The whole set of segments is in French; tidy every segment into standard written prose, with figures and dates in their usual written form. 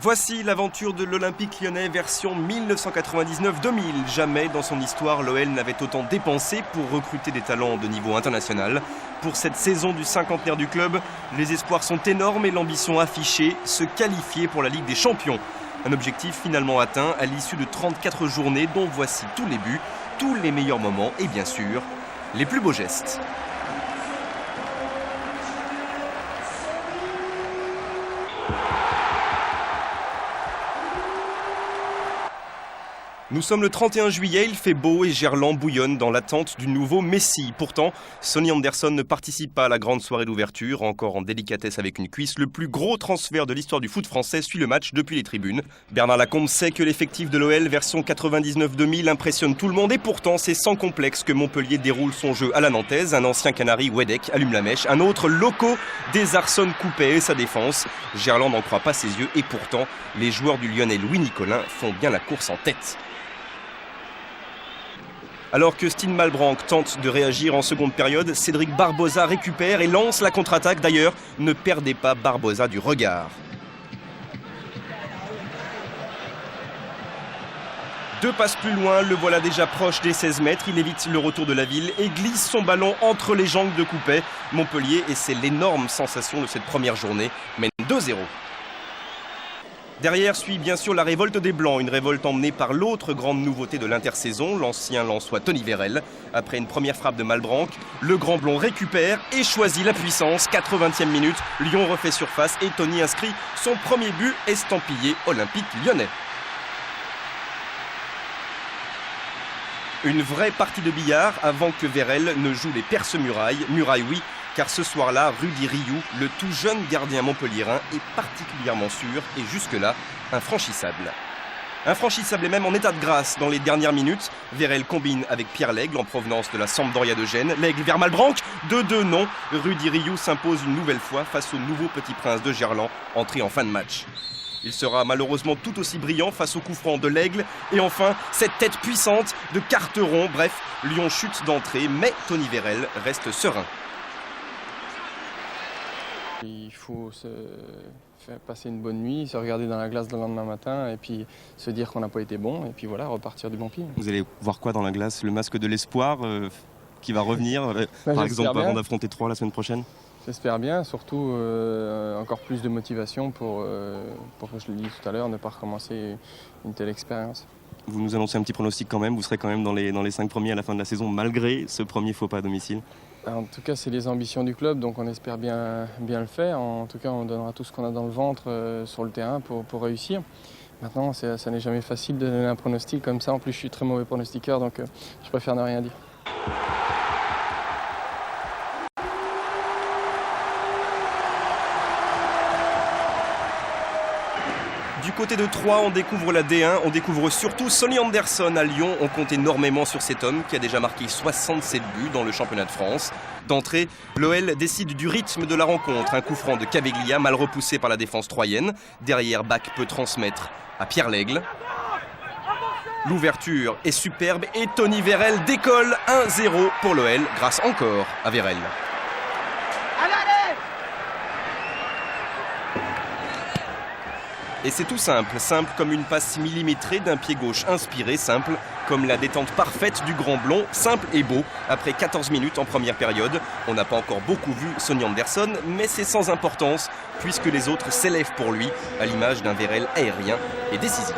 Voici l'aventure de l'Olympique lyonnais version 1999-2000. Jamais dans son histoire, l'OL n'avait autant dépensé pour recruter des talents de niveau international. Pour cette saison du cinquantenaire du club, les espoirs sont énormes et l'ambition affichée, se qualifier pour la Ligue des Champions. Un objectif finalement atteint à l'issue de 34 journées dont voici tous les buts, tous les meilleurs moments et bien sûr, les plus beaux gestes. Nous sommes le 31 juillet, il fait beau et Gerland bouillonne dans l'attente du nouveau Messi. Pourtant, Sonny Anderson ne participe pas à la grande soirée d'ouverture, encore en délicatesse avec une cuisse. Le plus gros transfert de l'histoire du foot français suit le match depuis les tribunes. Bernard Lacombe sait que l'effectif de l'OL version 99-2000 impressionne tout le monde et pourtant c'est sans complexe que Montpellier déroule son jeu à la nantaise. Un ancien Canari, Wedek, allume la mèche. Un autre, Loco, désarçonne Coupet et sa défense. Gerland n'en croit pas ses yeux et pourtant, les joueurs du Lyonnais Louis Nicolin font bien la course en tête. Alors que Stijn Malbranck tente de réagir en seconde période, Cédric Barbosa récupère et lance la contre-attaque. D'ailleurs, ne perdez pas Barbosa du regard. Deux passes plus loin, le voilà déjà proche des 16 mètres. Il évite le retour de la ville et glisse son ballon entre les jambes de Coupet. Montpellier, et c'est l'énorme sensation de cette première journée, mène 2-0. Derrière suit bien sûr la révolte des Blancs, une révolte emmenée par l'autre grande nouveauté de l'intersaison, l'ancien Lensois Tony Vérel. Après une première frappe de Malbranck, le Grand Blond récupère et choisit la puissance. 80e minute, Lyon refait surface et Tony inscrit son premier but estampillé Olympique lyonnais. Une vraie partie de billard avant que Vérel ne joue les perce-murailles. Murailles oui, car ce soir-là, Rudy Rioux, le tout jeune gardien montpelliérain, est particulièrement sûr et jusque-là, infranchissable. Infranchissable et même en état de grâce dans les dernières minutes. Vérel combine avec Pierre Lègle en provenance de la Sampdoria de Gênes. Lègle vers Malbranck, 2-2 non. Rudy Rioux s'impose une nouvelle fois face au nouveau petit prince de Gerland, entré en fin de match. Il sera malheureusement tout aussi brillant face au coup franc de l'Aigle. Et enfin, cette tête puissante de Carteron. Bref, Lyon chute d'entrée, mais Tony Vérel reste serein. Il faut se faire passer une bonne nuit, se regarder dans la glace le lendemain matin et puis se dire qu'on n'a pas été bon et puis voilà, repartir du bon pied. Vous allez voir quoi dans la glace? Le masque de l'espoir qui va revenir, par exemple, avant d'affronter Troyes la semaine prochaine? J'espère bien, surtout encore plus de motivation pour je le dis tout à l'heure, ne pas recommencer une telle expérience. Vous nous annoncez un petit pronostic quand même, vous serez quand même dans les 5 premiers à la fin de la saison, malgré ce premier faux pas à domicile? En tout cas, c'est les ambitions du club, donc on espère bien le faire. En tout cas, on donnera tout ce qu'on a dans le ventre sur le terrain pour réussir. Maintenant, ça n'est jamais facile de donner un pronostic comme ça. En plus, je suis très mauvais pronostiqueur, donc je préfère ne rien dire. Du côté de Troyes, on découvre la D1, on découvre surtout Sonny Anderson à Lyon. On compte énormément sur cet homme qui a déjà marqué 67 buts dans le championnat de France. D'entrée, l'OL décide du rythme de la rencontre. Un coup franc de Caveglia, mal repoussé par la défense troyenne. Derrière, Bach peut transmettre à Pierre Lègle. L'ouverture est superbe et Tony Vérel décolle 1-0 pour l'OL grâce encore à Vérel. Et c'est tout simple, simple comme une passe millimétrée d'un pied gauche inspiré, simple comme la détente parfaite du Grand Blond, simple et beau. Après 14 minutes en première période, on n'a pas encore beaucoup vu Sonny Anderson, mais c'est sans importance puisque les autres s'élèvent pour lui à l'image d'un Vérel aérien et décisif.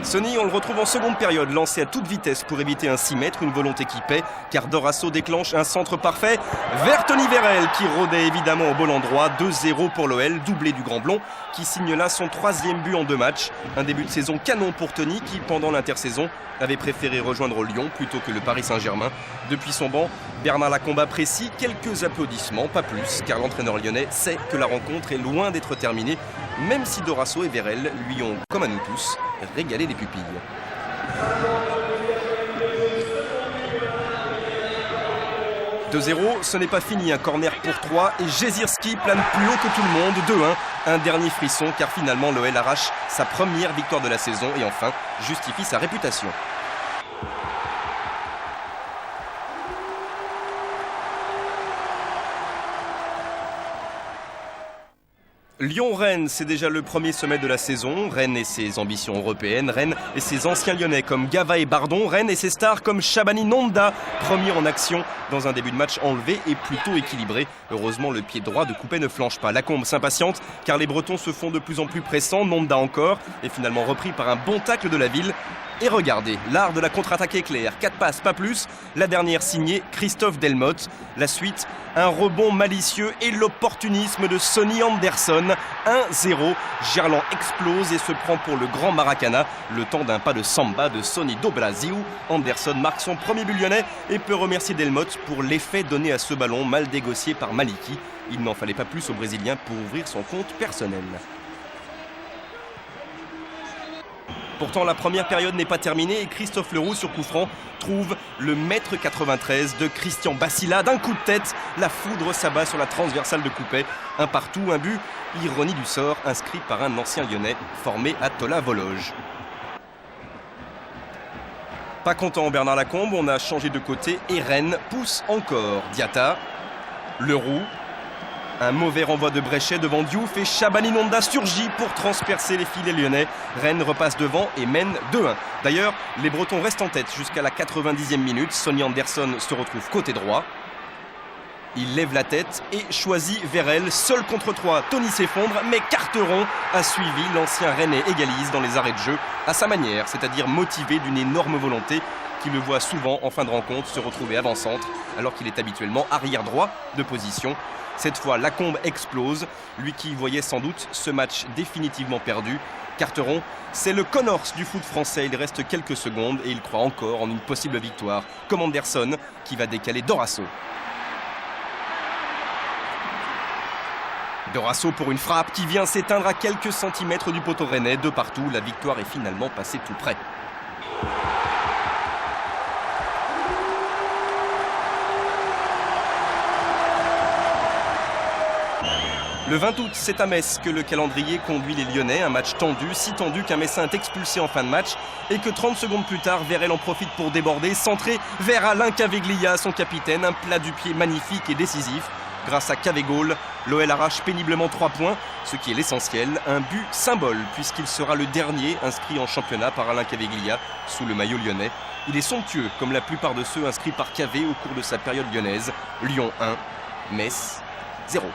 Sonny, on le retrouve en seconde période, lancé à toute vitesse pour éviter un 6 mètres, une volonté qui paie, car Dorasso déclenche un centre parfait vers Tony Vérel, qui rôdait évidemment au bon endroit. 2-0 pour l'OL, doublé du Grand Blond, qui signe là son 3e but en 2 matchs. Un début de saison canon pour Tony, qui pendant l'intersaison avait préféré rejoindre Lyon plutôt que le Paris Saint-Germain. Depuis son banc, Bernard Lacombe apprécie, quelques applaudissements, pas plus, car l'entraîneur lyonnais sait que la rencontre est loin d'être terminée, même si Dorasso et Vérel lui ont, comme à nous tous, régalé les pupilles. 2-0, ce n'est pas fini, un corner pour 3 et Jezierski plane plus haut que tout le monde, 2-1. Un dernier frisson car finalement l'OL arrache sa première victoire de la saison et enfin justifie sa réputation. Lyon-Rennes, c'est déjà le premier sommet de la saison. Rennes et ses ambitions européennes, Rennes et ses anciens lyonnais comme Gava et Bardon, Rennes et ses stars comme Shabani Nonda, premier en action dans un début de match enlevé et plutôt équilibré. Heureusement, le pied droit de Coupet ne flanche pas. Lacombe s'impatiente car les Bretons se font de plus en plus pressants. Nonda encore est finalement repris par un bon tacle de la ville. Et regardez, l'art de la contre-attaque éclair, 4 passes, pas plus. La dernière signée Christophe Delmotte. La suite, un rebond malicieux et l'opportunisme de Sonny Anderson. 1-0, Gerland explose et se prend pour le grand Maracana. Le temps d'un pas de samba de Sonny do Brasil. Anderson marque son premier but lyonnais et peut remercier Delmotte pour l'effet donné à ce ballon mal négocié par Maliki. Il n'en fallait pas plus au Brésilien pour ouvrir son compte personnel. Pourtant, la première période n'est pas terminée et Christophe Leroux, sur coup franc, trouve le mètre 93 de Christian Bassila. D'un coup de tête, la foudre s'abat sur la transversale de Coupet. Un partout, un but, ironie du sort, inscrit par un ancien lyonnais formé à Tola-Vologe. Pas content Bernard Lacombe, on a changé de côté et Rennes pousse encore. Diatta, Leroux. Un mauvais renvoi de Bréchet devant Diouf et Shabani Nonda surgit pour transpercer les filets lyonnais. Rennes repasse devant et mène 2-1. D'ailleurs, les Bretons restent en tête jusqu'à la 90e minute. Sonny Anderson se retrouve côté droit. Il lève la tête et choisit Vérel. Seul contre 3, Tony s'effondre, mais Carteron a suivi. L'ancien Rennais égalise dans les arrêts de jeu à sa manière, c'est-à-dire motivé d'une énorme volonté qui le voit souvent en fin de rencontre se retrouver avant-centre alors qu'il est habituellement arrière droit de position. Cette fois, Lacombe explose, lui qui voyait sans doute ce match définitivement perdu. Carteron, c'est le Connors du foot français. Il reste quelques secondes et il croit encore en une possible victoire. Comme Anderson qui va décaler Dorasso. Dorasso pour une frappe qui vient s'éteindre à quelques centimètres du poteau rennais. De partout, la victoire est finalement passée tout près. Le 20 août, c'est à Metz que le calendrier conduit les Lyonnais. Un match tendu, si tendu qu'un Messin est expulsé en fin de match et que 30 secondes plus tard, Vérel en profite pour déborder, centrer vers Alain Caveglia, son capitaine. Un plat du pied magnifique et décisif. Grâce à Cavegol, l'OL arrache péniblement 3 points, ce qui est l'essentiel. Un but symbole puisqu'il sera le dernier inscrit en championnat par Alain Caveglia sous le maillot lyonnais. Il est somptueux comme la plupart de ceux inscrits par Cavé au cours de sa période lyonnaise. Lyon 1, Metz 0.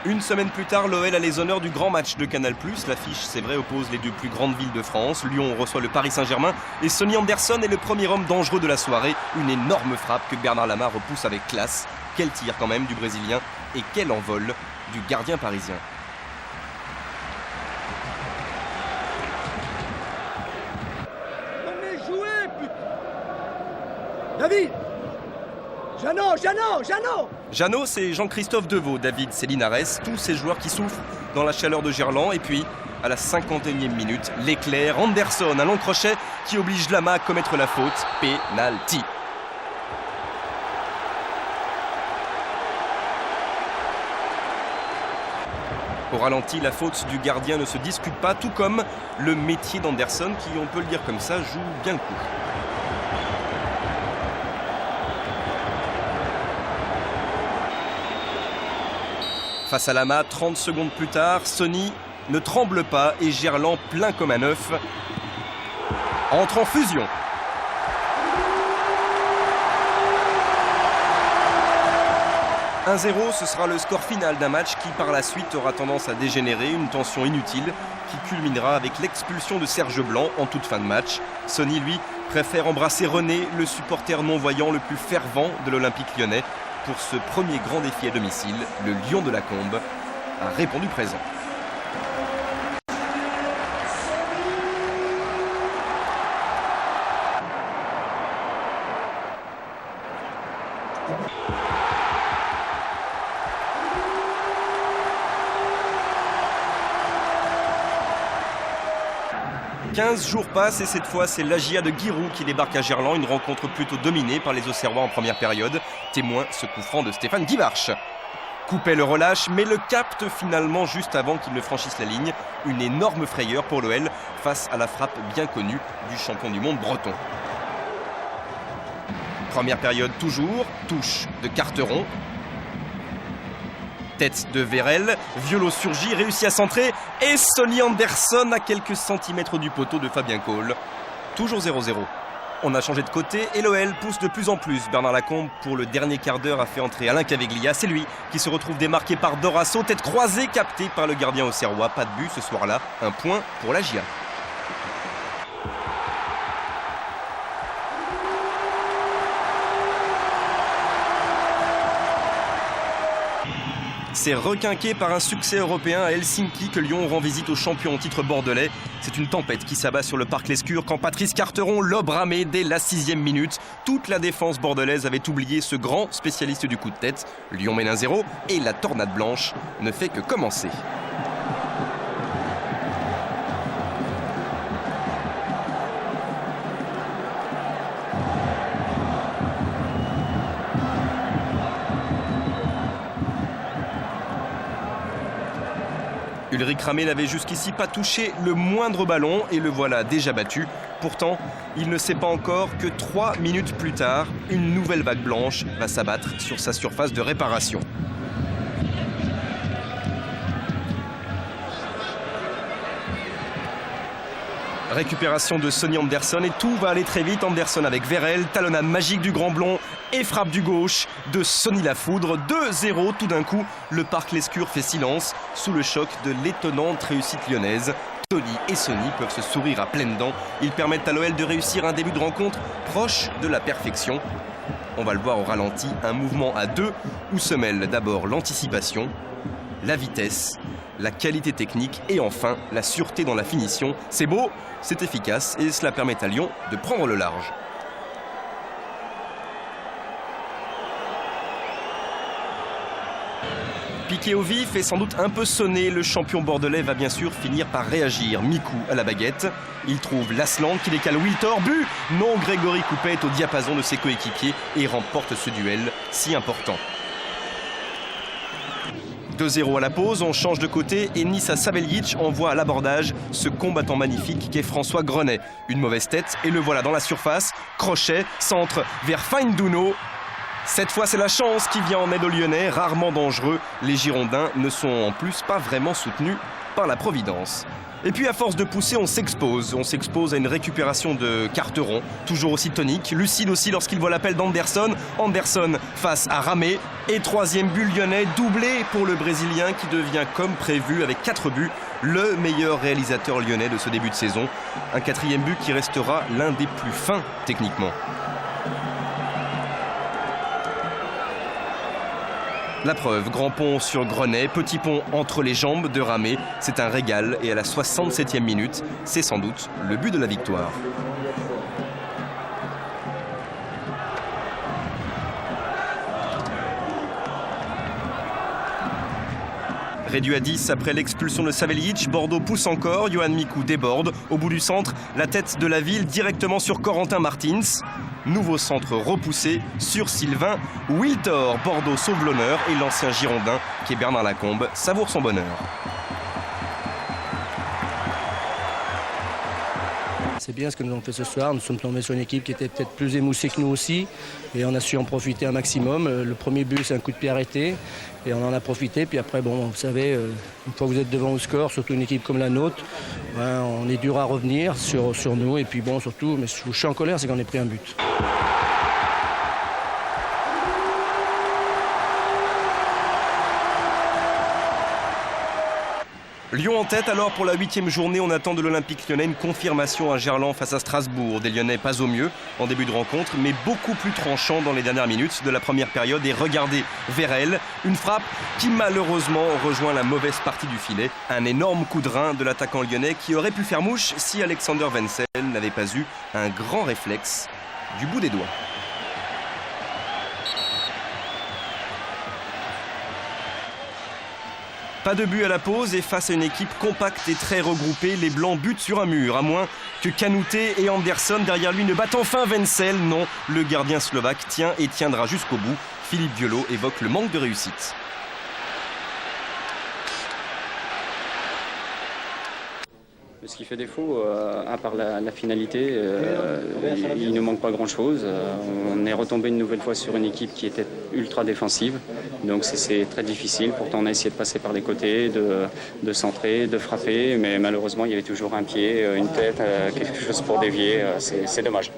Une semaine plus tard, l'OL a les honneurs du grand match de Canal+. L'affiche, c'est vrai, oppose les deux plus grandes villes de France. Lyon reçoit le Paris Saint-Germain et Sonny Anderson est le premier homme dangereux de la soirée. Une énorme frappe que Bernard Lama repousse avec classe. Quel tir quand même du Brésilien et quel envol du gardien parisien. Mais jouez, putain! David! Jeannot! Jeannot, c'est Jean-Christophe Deveau, David, c'est Linares, tous ces joueurs qui souffrent dans la chaleur de Gerland. Et puis, à la 51e minute, l'éclair, Anderson, un long crochet qui oblige Lama à commettre la faute. Pénalty. Au ralenti, la faute du gardien ne se discute pas, tout comme le métier d'Anderson qui, on peut le dire comme ça, joue bien le coup. Face à Lama, 30 secondes plus tard, Sonny ne tremble pas et Gerland, plein comme un œuf, entre en fusion. « 1-0, ce sera le score final d'un match qui par la suite aura tendance à dégénérer, une tension inutile qui culminera avec l'expulsion de Serge Blanc en toute fin de match. Sonny, lui, préfère embrasser René, le supporter non-voyant le plus fervent de l'Olympique lyonnais. Pour ce premier grand défi à domicile, le Lion de Lacombe a répondu présent. 15 jours passent et cette fois c'est l'Agia de Giroud qui débarque à Gerland, une rencontre plutôt dominée par les Auxerrois en première période. Témoin ce coup franc de Stéphane Guivarch. Coupet le relâche mais le capte finalement juste avant qu'il ne franchisse la ligne. Une énorme frayeur pour l'OL face à la frappe bien connue du champion du monde breton. Première période toujours, touche de Carteron. Tête de Vérel, Violo surgit, réussit à centrer et Sonny Anderson à quelques centimètres du poteau de Fabien Cole. Toujours 0-0. On a changé de côté et l'OL pousse de plus en plus. Bernard Lacombe, pour le dernier quart d'heure, a fait entrer Alain Caveglia. C'est lui qui se retrouve démarqué par Dorasso. Tête croisée, captée par le gardien auxerrois. Pas de but ce soir-là. Un point pour l'Agia. C'est requinqué par un succès européen à Helsinki que Lyon rend visite aux champions en titre bordelais. C'est une tempête qui s'abat sur le parc Lescure quand Patrice Carteron lobe ramé dès la 6e minute. Toute la défense bordelaise avait oublié ce grand spécialiste du coup de tête. Lyon mène 1-0 et la tornade blanche ne fait que commencer. Ulrich Ramé n'avait jusqu'ici pas touché le moindre ballon et le voilà déjà battu. Pourtant, il ne sait pas encore que 3 minutes plus tard, une nouvelle vague blanche va s'abattre sur sa surface de réparation. Récupération de Sonny Anderson et tout va aller très vite. Anderson avec Vérel, talonnade magique du grand blond et frappe du gauche de Sonny Lafoudre. 2-0 tout d'un coup. Le parc Lescure fait silence sous le choc de l'étonnante réussite lyonnaise. Tony et Sonny peuvent se sourire à pleines dents. Ils permettent à l'OL de réussir un début de rencontre proche de la perfection. On va le voir au ralenti, un mouvement à deux où se mêlent d'abord l'anticipation, la vitesse, la qualité technique et enfin la sûreté dans la finition. C'est beau, c'est efficace et cela permet à Lyon de prendre le large. Piqué au vif et sans doute un peu sonné, le champion bordelais va bien sûr finir par réagir. Mikou à la baguette, il trouve Lasland qui décale Wiltor, but. Non, Grégory Coupet est au diapason de ses coéquipiers et remporte ce duel si important. 2-0 à la pause, on change de côté et Nissa Saveljic envoie à l'abordage ce combattant magnifique qu'est François Grenet. Une mauvaise tête et le voilà dans la surface. Crochet, centre vers Fainduno. Cette fois, c'est la chance qui vient en aide aux Lyonnais, rarement dangereux. Les Girondins ne sont en plus pas vraiment soutenus par la Providence. Et puis à force de pousser, on s'expose à une récupération de Carteron, toujours aussi tonique, lucide aussi lorsqu'il voit l'appel d'Anderson. Anderson face à Ramé. Et troisième but lyonnais, doublé pour le Brésilien qui devient comme prévu avec 4 buts, le meilleur réalisateur lyonnais de ce début de saison. Un 4e but qui restera l'un des plus fins techniquement. La preuve, grand pont sur Grenet, petit pont entre les jambes de Ramé. C'est un régal et à la 67e minute, c'est sans doute le but de la victoire. Réduit à 10 après l'expulsion de Saveljic, Bordeaux pousse encore, Yohan Mikou déborde. Au bout du centre, la tête de la ville directement sur Corentin Martins. Nouveau centre repoussé sur Sylvain Wiltor. Bordeaux sauve l'honneur et l'ancien Girondin, qui est Bernard Lacombe, savoure son bonheur. C'est bien ce que nous avons fait ce soir. Nous sommes tombés sur une équipe qui était peut-être plus émoussée que nous aussi. Et on a su en profiter un maximum. Le premier but, c'est un coup de pied arrêté. Et on en a profité. Puis après, bon, vous savez, une fois que vous êtes devant au score, surtout une équipe comme la nôtre, ben, on est dur à revenir sur nous. Et puis bon, surtout, mais je suis en colère, c'est qu'on ait pris un but. Lyon en tête alors pour la 8e journée, on attend de l'Olympique lyonnais une confirmation à Gerland face à Strasbourg. Des Lyonnais pas au mieux en début de rencontre, mais beaucoup plus tranchants dans les dernières minutes de la première période. Et regardez Vérel, une frappe qui malheureusement rejoint la mauvaise partie du filet. Un énorme coup de rein de l'attaquant lyonnais qui aurait pu faire mouche si Alexander Wenzel n'avait pas eu un grand réflexe du bout des doigts. Pas de but à la pause et face à une équipe compacte et très regroupée, les Blancs butent sur un mur, à moins que Kanouté et Anderson derrière lui ne battent enfin Wenzel. Non, le gardien slovaque tient et tiendra jusqu'au bout. Philippe Violo évoque le manque de réussite. Ce qui fait défaut, à part la finalité, il ne manque pas grand-chose. On est retombé une nouvelle fois sur une équipe qui était ultra défensive. Donc c'est très difficile. Pourtant, on a essayé de passer par les côtés, de centrer, de frapper. Mais malheureusement, il y avait toujours un pied, une tête, quelque chose pour dévier. C'est dommage.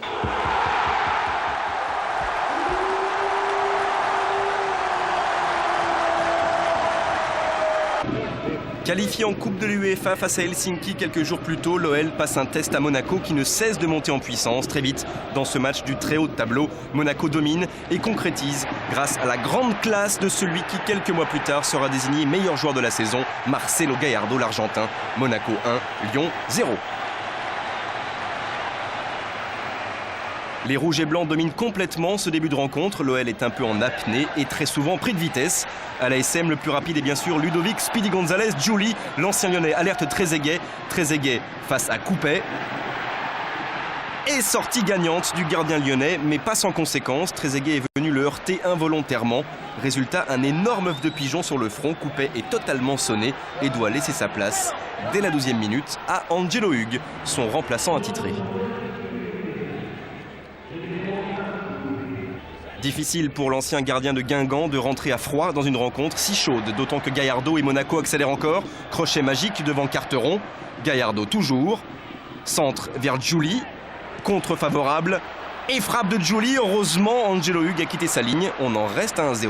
Qualifié en Coupe de l'UEFA face à Helsinki quelques jours plus tôt, l'OL passe un test à Monaco qui ne cesse de monter en puissance. Très vite, dans ce match du très haut de tableau, Monaco domine et concrétise grâce à la grande classe de celui qui, quelques mois plus tard, sera désigné meilleur joueur de la saison, Marcelo Gallardo, l'Argentin. Monaco 1, Lyon 0. Les Rouges et Blancs dominent complètement ce début de rencontre. L'OL est un peu en apnée et très souvent pris de vitesse. À l'ASM, le plus rapide est bien sûr Ludovic Speedy Gonzalez. Giuli, l'ancien Lyonnais, alerte Trezeguet. Trezeguet face à Coupet. Et sortie gagnante du gardien lyonnais, mais pas sans conséquence. Trezeguet est venu le heurter involontairement. Résultat, un énorme œuf de pigeon sur le front. Coupet est totalement sonné et doit laisser sa place, dès la 12e minute, à Angelo Hugues, son remplaçant attitré. Difficile pour l'ancien gardien de Guingamp de rentrer à froid dans une rencontre si chaude, d'autant que Gallardo et Monaco accélèrent encore. Crochet magique devant Carteron. Gallardo toujours. Centre vers Giuli. Contre favorable. Et frappe de Giuli. Heureusement, Angelo Hugues a quitté sa ligne. On en reste à 1-0.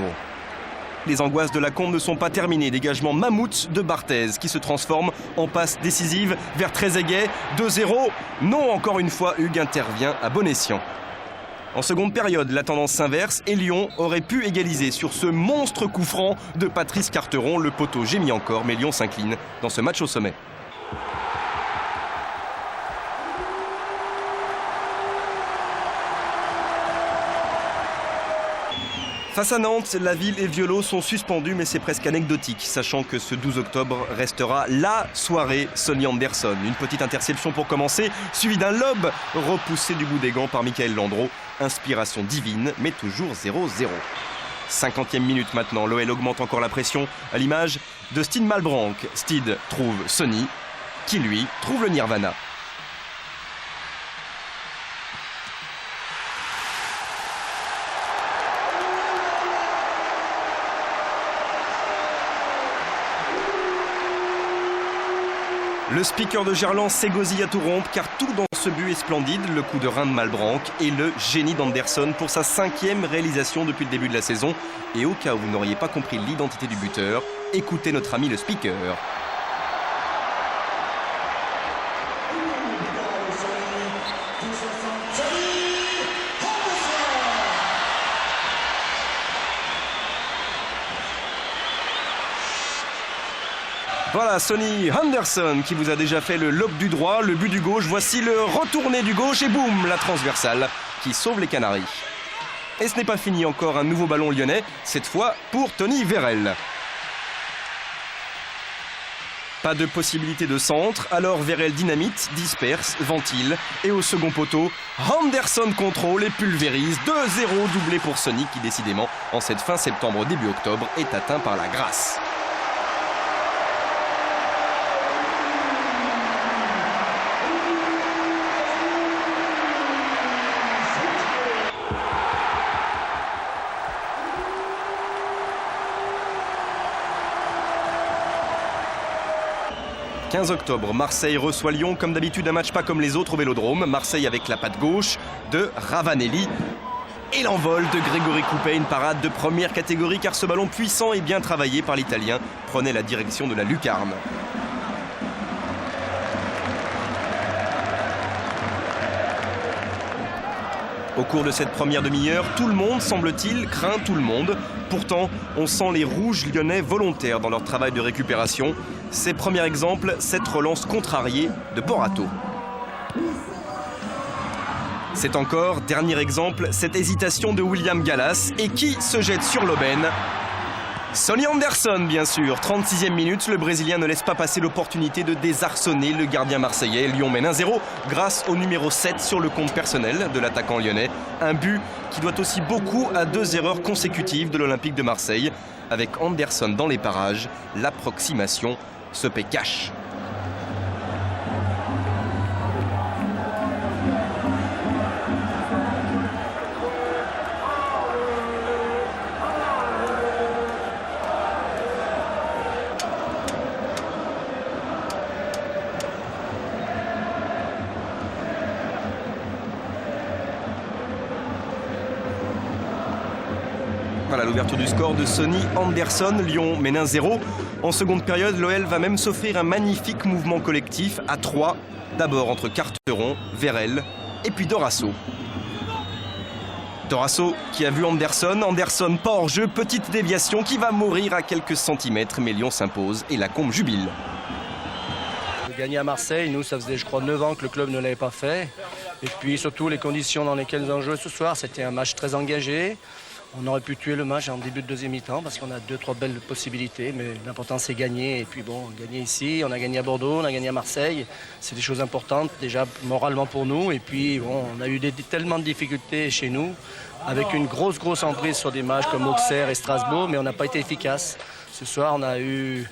Les angoisses de la Combe ne sont pas terminées. Dégagement mammouth de Barthez qui se transforme en passe décisive vers Trezeguet. 2-0. Non, encore une fois, Hugues intervient à bon escient. En seconde période, la tendance s'inverse et Lyon aurait pu égaliser sur ce monstre coup franc de Patrice Carteron. Le poteau gémit encore, mais Lyon s'incline dans ce match au sommet. Face à Nantes, la ville et Violo sont suspendus, mais c'est presque anecdotique, sachant que ce 12 octobre restera la soirée Sonny Anderson. Une petite interception pour commencer, suivie d'un lob repoussé du bout des gants par Michael Landreau. Inspiration divine, mais toujours 0-0. 50e minute maintenant, l'OL augmente encore la pression, à l'image de Stid Malbranck. Stid trouve Sonny, qui lui trouve le Nirvana. Le speaker de Gerland s'égosille à tout rompre car tout dans ce but est splendide. Le coup de rein de Malbranck et le génie d'Anderson pour sa 5e réalisation depuis le début de la saison. Et au cas où vous n'auriez pas compris l'identité du buteur, écoutez notre ami le speaker. Voilà, Sonny Anderson qui vous a déjà fait le lob du droit, le but du gauche. Voici le retourné du gauche et boum, la transversale qui sauve les Canaries. Et ce n'est pas fini, encore un nouveau ballon lyonnais, cette fois pour Tony Vérel. Pas de possibilité de centre, alors Vérel dynamite, disperse, ventile. Et au second poteau, Anderson contrôle et pulvérise. 2-0 doublé pour Sonny qui décidément, en cette fin septembre, début octobre, est atteint par la grâce. « 15 octobre, Marseille reçoit Lyon, comme d'habitude un match pas comme les autres au Vélodrome. Marseille avec la patte gauche de Ravanelli. Et l'envol de Grégory Coupet, une parade de première catégorie car ce ballon puissant et bien travaillé par l'Italien prenait la direction de la lucarne. Au cours de cette première demi-heure, tout le monde, semble-t-il, craint tout le monde. Pourtant, on sent les Rouges lyonnais volontaires dans leur travail de récupération. C'est premier exemple, cette relance contrariée de Borato. C'est encore, dernier exemple, cette hésitation de William Gallas et qui se jette sur l'aubaine. Sonny Anderson, bien sûr. 36e minute, le Brésilien ne laisse pas passer l'opportunité de désarçonner le gardien marseillais. Lyon mène 1-0 grâce au numéro 7 sur le compte personnel de l'attaquant lyonnais. Un but qui doit aussi beaucoup à 2 erreurs consécutives de l'Olympique de Marseille. Avec Anderson dans les parages, l'approximation se paie cash. Voilà l'ouverture du score de Sonny Anderson. Lyon mène 1-0. En seconde période, l'OL va même s'offrir un magnifique mouvement collectif à 3. D'abord entre Carteron, Vérel et puis Dorasso. Dorasso qui a vu Anderson. Anderson pas hors jeu, petite déviation qui va mourir à quelques centimètres. Mais Lyon s'impose et la Combe jubile. Gagner à Marseille, nous, ça faisait, je crois, 9 ans que le club ne l'avait pas fait. Et puis surtout les conditions dans lesquelles nous avons joué ce soir, c'était un match très engagé. On aurait pu tuer le match en début de deuxième mi-temps parce qu'on a 2-3 belles possibilités, mais l'important c'est gagner. Et puis bon, gagner ici, on a gagné à Bordeaux, on a gagné à Marseille. C'est des choses importantes déjà moralement pour nous. Et puis bon, on a eu tellement de difficultés chez nous avec une grosse emprise sur des matchs comme Auxerre et Strasbourg, mais on n'a pas été efficace. Ce soir, on a eu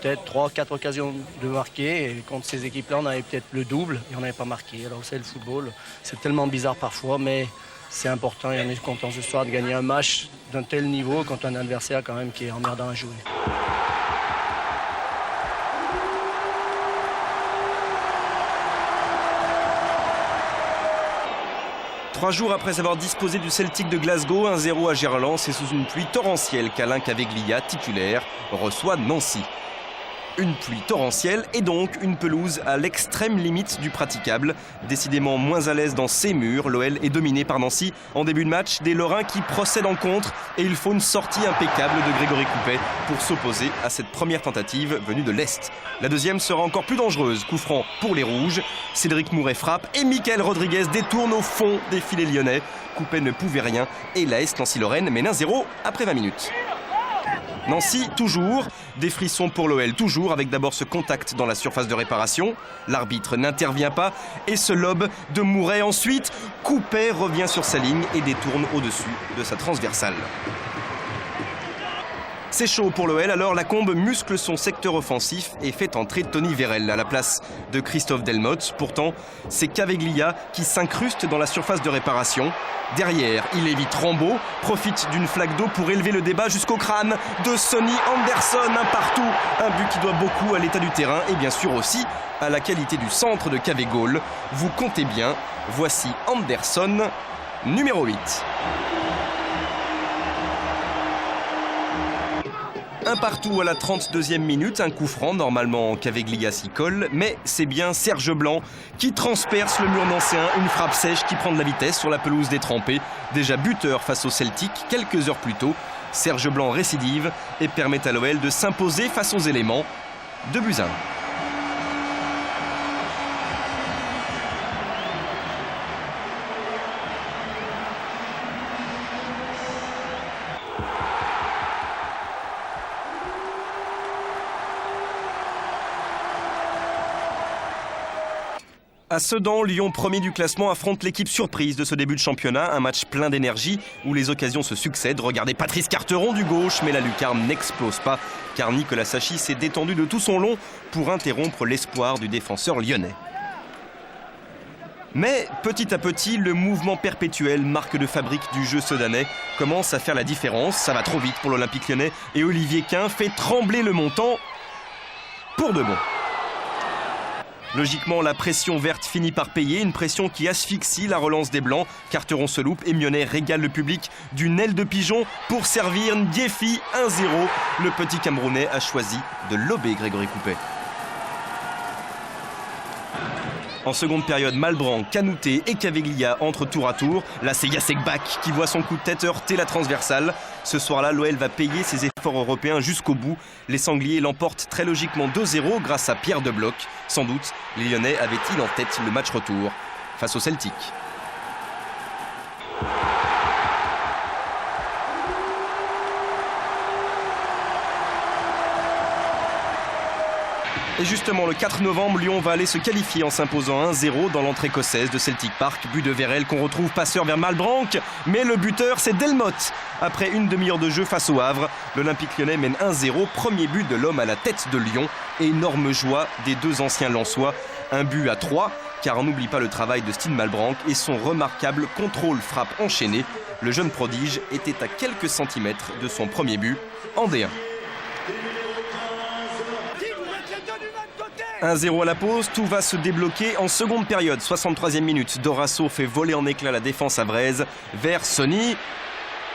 peut-être 3-4 occasions de marquer et contre ces équipes-là, on avait peut-être le double et on n'avait pas marqué. Alors c'est le football, c'est tellement bizarre parfois, mais c'est important et on est content ce soir de gagner un match d'un tel niveau contre un adversaire quand même qui est emmerdant à jouer. Trois jours après avoir disposé du Celtic de Glasgow, 1-0 à Gerland, c'est sous une pluie torrentielle qu'Alain Caveglia, titulaire, reçoit Nancy. Une pluie torrentielle et donc une pelouse à l'extrême limite du praticable. Décidément moins à l'aise dans ses murs, l'OL est dominé par Nancy en début de match. Des Lorrains qui procèdent en contre et il faut une sortie impeccable de Grégory Coupet pour s'opposer à cette première tentative venue de l'Est. La deuxième sera encore plus dangereuse. Coup franc pour les Rouges. Cédric Mouret frappe et Michael Rodriguez détourne au fond des filets lyonnais. Coupet ne pouvait rien et l'AS Nancy-Lorraine mène 1-0 après 20 minutes. Nancy, toujours. Des frissons pour l'OL, toujours, avec d'abord ce contact dans la surface de réparation. L'arbitre n'intervient pas et ce lob de Mouret. Ensuite, Coupet revient sur sa ligne et détourne au-dessus de sa transversale. C'est chaud pour l'OL, alors la Combe muscle son secteur offensif et fait entrer Tony Vérel à la place de Christophe Delmotte. Pourtant, c'est Caveglia qui s'incruste dans la surface de réparation. Derrière, il évite Rambaud, profite d'une flaque d'eau pour élever le débat jusqu'au crâne de Sonny Anderson. Un partout, un but qui doit beaucoup à l'état du terrain et bien sûr aussi à la qualité du centre de Cavegol. Vous comptez bien, voici Anderson, numéro 8. Un partout à la 32e minute, un coup franc, normalement Caveglia s'y colle, mais c'est bien Serge Blanc qui transperce le mur nancéen, une frappe sèche qui prend de la vitesse sur la pelouse détrempée. Déjà buteur face au Celtic quelques heures plus tôt, Serge Blanc récidive et permet à l'OL de s'imposer face aux éléments. 2-1. À Sedan, Lyon, premier du classement, affronte l'équipe surprise de ce début de championnat. Un match plein d'énergie où les occasions se succèdent. Regardez Patrice Carteron du gauche, mais la lucarne n'explose pas car Nicolas Sacchi s'est détendu de tout son long pour interrompre l'espoir du défenseur lyonnais. Mais petit à petit, le mouvement perpétuel, marque de fabrique du jeu sedanais, commence à faire la différence. Ça va trop vite pour l'Olympique lyonnais et Olivier Quin fait trembler le montant pour de bon. Logiquement, la pression verte finit par payer, une pression qui asphyxie la relance des Blancs. Carteron se loupe et Myonnais régale le public d'une aile de pigeon pour servir Ndiefi 1-0. Le petit Camerounais a choisi de lober Grégory Coupet. En seconde période, Malbranc, Kanouté et Caveglia entrent tour à tour. Là, c'est Jacek Bak qui voit son coup de tête heurter la transversale. Ce soir-là, l'OL va payer ses efforts européens jusqu'au bout. Les Sangliers l'emportent très logiquement 2-0 grâce à Pierre Debloc. Sans doute, les Lyonnais avaient-ils en tête le match retour face au Celtic. Et justement, le 4 novembre, Lyon va aller se qualifier en s'imposant 1-0 dans l'entrée écossaise de Celtic Park. But de Vérel qu'on retrouve passeur vers Malbranque. Mais le buteur, c'est Delmotte. Après une demi-heure de jeu face au Havre, l'Olympique lyonnais mène 1-0. Premier but de l'homme à la tête de Lyon. Énorme joie des deux anciens Lensois. Un but à 3, car on n'oublie pas le travail de Steve Malbranque et son remarquable contrôle-frappe enchaîné. Le jeune prodige était à quelques centimètres de son premier but en D1. 1-0 à la pause, tout va se débloquer en seconde période. 63e minute, Dorasso fait voler en éclats la défense avraise vers Sonny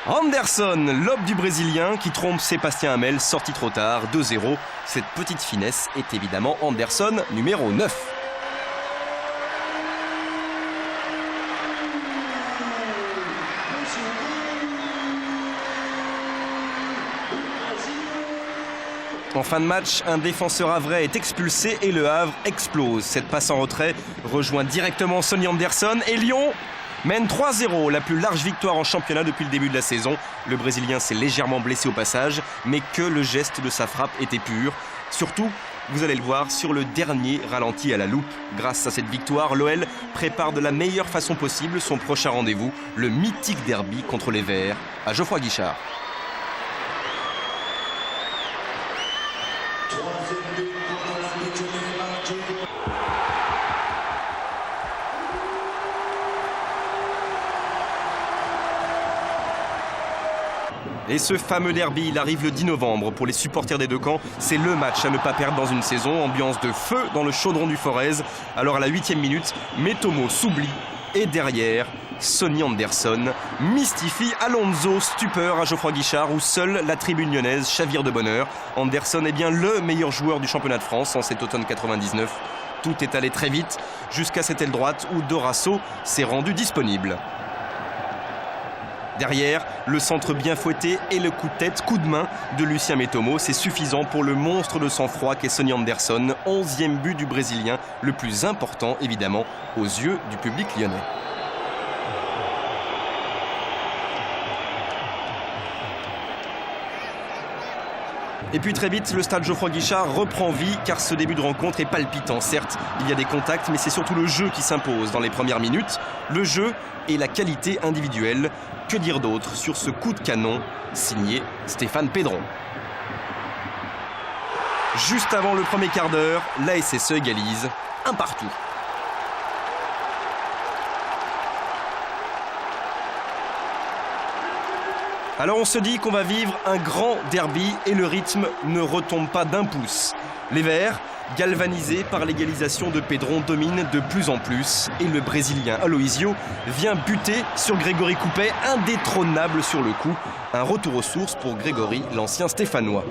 Anderson, lob du Brésilien qui trompe Sébastien Hamel, sorti trop tard, 2-0. Cette petite finesse est évidemment Anderson, numéro 9. En fin de match, un défenseur havrais est expulsé et le Havre explose. Cette passe en retrait rejoint directement Sonny Anderson et Lyon mène 3-0, la plus large victoire en championnat depuis le début de la saison. Le Brésilien s'est légèrement blessé au passage, mais que le geste de sa frappe était pur. Surtout, vous allez le voir, sur le dernier ralenti à la loupe. Grâce à cette victoire, l'OL prépare de la meilleure façon possible son prochain rendez-vous, le mythique derby contre les Verts à Geoffroy Guichard. Et ce fameux derby, il arrive le 10 novembre. Pour les supporters des deux camps, c'est le match à ne pas perdre dans une saison. Ambiance de feu dans le chaudron du Forez. Alors à la 8e minute, Métomo s'oublie. Et derrière, Sonny Anderson mystifie Alonso, stupeur à Geoffroy Guichard où seule la tribune lyonnaise chavire de bonheur. Anderson est bien le meilleur joueur du championnat de France en cet automne 99. Tout est allé très vite jusqu'à cette aile droite où Dorasso s'est rendu disponible. Derrière, le centre bien fouetté et le coup de tête, coup de main de Lucien Métomo. C'est suffisant pour le monstre de sang-froid qu'est Sonny Anderson. 11e but du Brésilien, le plus important évidemment aux yeux du public lyonnais. Et puis très vite, le stade Geoffroy Guichard reprend vie car ce début de rencontre est palpitant. Certes, il y a des contacts, mais c'est surtout le jeu qui s'impose dans les premières minutes. Le jeu et la qualité individuelle. Que dire d'autre sur ce coup de canon signé Stéphane Pédron. Juste avant le premier quart d'heure, la SSE égalise 1-1. Alors on se dit qu'on va vivre un grand derby et le rythme ne retombe pas d'un pouce. Les Verts, galvanisés par l'égalisation de Pédron, dominent de plus en plus et le Brésilien Aloisio vient buter sur Grégory Coupet, indétrônable sur le coup. Un retour aux sources pour Grégory, l'ancien Stéphanois.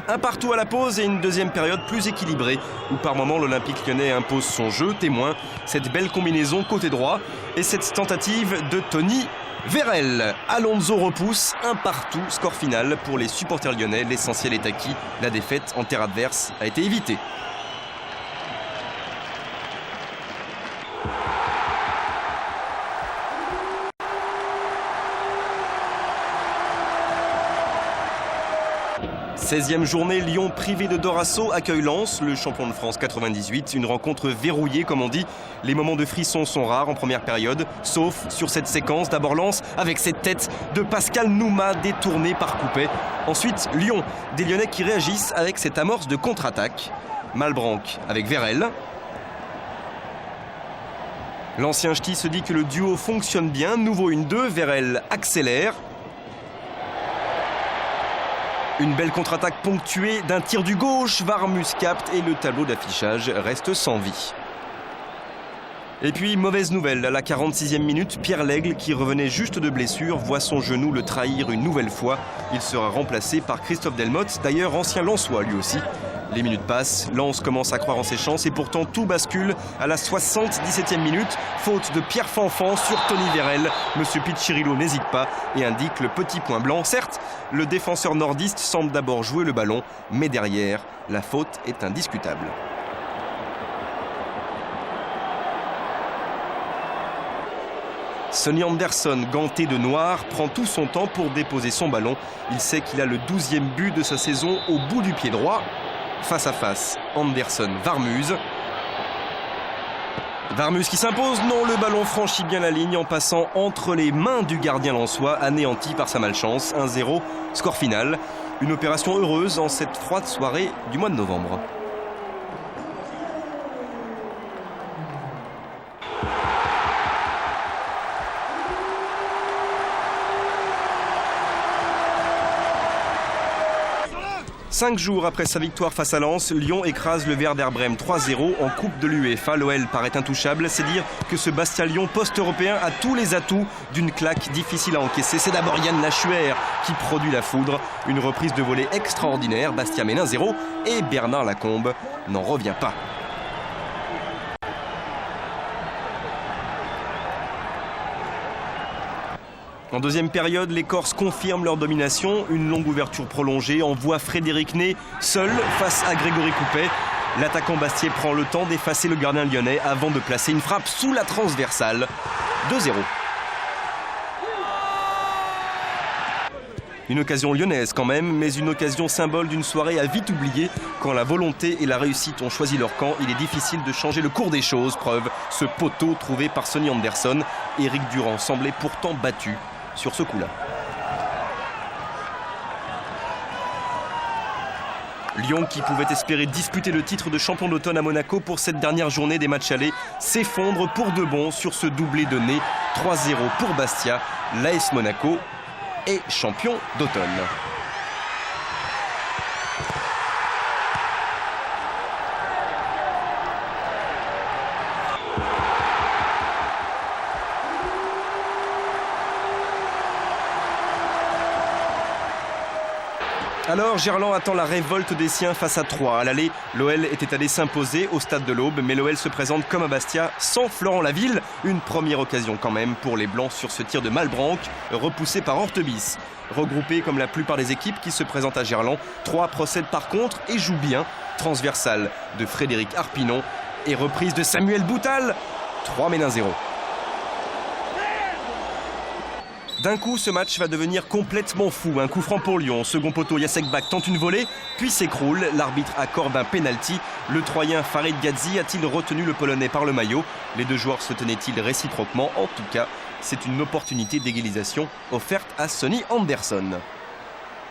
1-1 à la pause et une deuxième période plus équilibrée où par moments l'Olympique lyonnais impose son jeu, témoin cette belle combinaison côté droit et cette tentative de Tony Vérel. Alonso repousse 1-1, score final pour les supporters lyonnais. L'essentiel est acquis, la défaite en terre adverse a été évitée. « 16e journée, Lyon privé de Dorasso accueille Lens, le champion de France 98. Une rencontre verrouillée comme on dit. Les moments de frisson sont rares en première période, sauf sur cette séquence. D'abord Lens avec cette tête de Pascal Nouma détournée par Coupet. Ensuite Lyon, des Lyonnais qui réagissent avec cette amorce de contre-attaque. Malbranque avec Vérel. L'ancien ch'ti se dit que le duo fonctionne bien. Nouveau 1-2, Vérel accélère. Une belle contre-attaque ponctuée d'un tir du gauche, Varmus capte et le tableau d'affichage reste sans vie. Et puis, mauvaise nouvelle, à la 46e minute, Pierre Lègle, qui revenait juste de blessure, voit son genou le trahir une nouvelle fois. Il sera remplacé par Christophe Delmotte, d'ailleurs ancien Lensois lui aussi. Les minutes passent, Lens commence à croire en ses chances et pourtant tout bascule à la 77e minute. Faute de Pierre Fanfan sur Tony Vérel. Monsieur Piccirillo n'hésite pas et indique le petit point blanc. Certes, le défenseur nordiste semble d'abord jouer le ballon, mais derrière, la faute est indiscutable. Sonny Anderson, ganté de noir, prend tout son temps pour déposer son ballon. Il sait qu'il a le 12e but de sa saison au bout du pied droit. Face à face, Anderson-Warmuz. Warmuz qui s'impose, non, le ballon franchit bien la ligne en passant entre les mains du gardien lensois, anéanti par sa malchance. 1-0, score final. Une opération heureuse en cette froide soirée du mois de novembre. Cinq jours après sa victoire face à Lens, Lyon écrase le Werder Brême 3-0 en Coupe de l'UEFA. L'OL paraît intouchable, c'est dire que ce Bastia-Lyon post-européen a tous les atouts d'une claque difficile à encaisser. C'est d'abord Yann Lachuer qui produit la foudre. Une reprise de volée extraordinaire, Bastia mène 1-0 et Bernard Lacombe n'en revient pas. En deuxième période, les Corses confirment leur domination. Une longue ouverture prolongée envoie Frédéric Ney seul face à Grégory Coupet. L'attaquant Bastier prend le temps d'effacer le gardien lyonnais avant de placer une frappe sous la transversale. 2-0. Une occasion lyonnaise quand même, mais une occasion symbole d'une soirée à vite oublier. Quand la volonté et la réussite ont choisi leur camp, il est difficile de changer le cours des choses. Preuve, ce poteau trouvé par Sonny Anderson. Éric Durand semblait pourtant battu sur ce coup-là. Lyon, qui pouvait espérer disputer le titre de champion d'automne à Monaco pour cette dernière journée des matchs allés, s'effondre pour de bon sur ce doublé de Ney. 3-0 pour Bastia. L'AS Monaco est champion d'automne. Alors, Gerland attend la révolte des siens face à Troyes. À l'aller, l'OL était allé s'imposer au stade de l'Aube, mais l'OL se présente comme à Bastia sans Florent Laville. Une première occasion quand même pour les Blancs sur ce tir de Malbranck, repoussé par Hortebis. Regroupé comme la plupart des équipes qui se présentent à Gerland, Troyes procède par contre et joue bien. Transversale de Frédéric Harpinon et reprise de Samuel Boutal. 3 mène 1-0. D'un coup, ce match va devenir complètement fou. Un coup franc pour Lyon. Second poteau, Jacek Bak tente une volée, puis s'écroule. L'arbitre accorde un pénalty. Le Troyen Farid Gadzi a-t-il retenu le Polonais par le maillot? Les deux joueurs se tenaient-ils réciproquement? En tout cas, c'est une opportunité d'égalisation offerte à Sonny Anderson.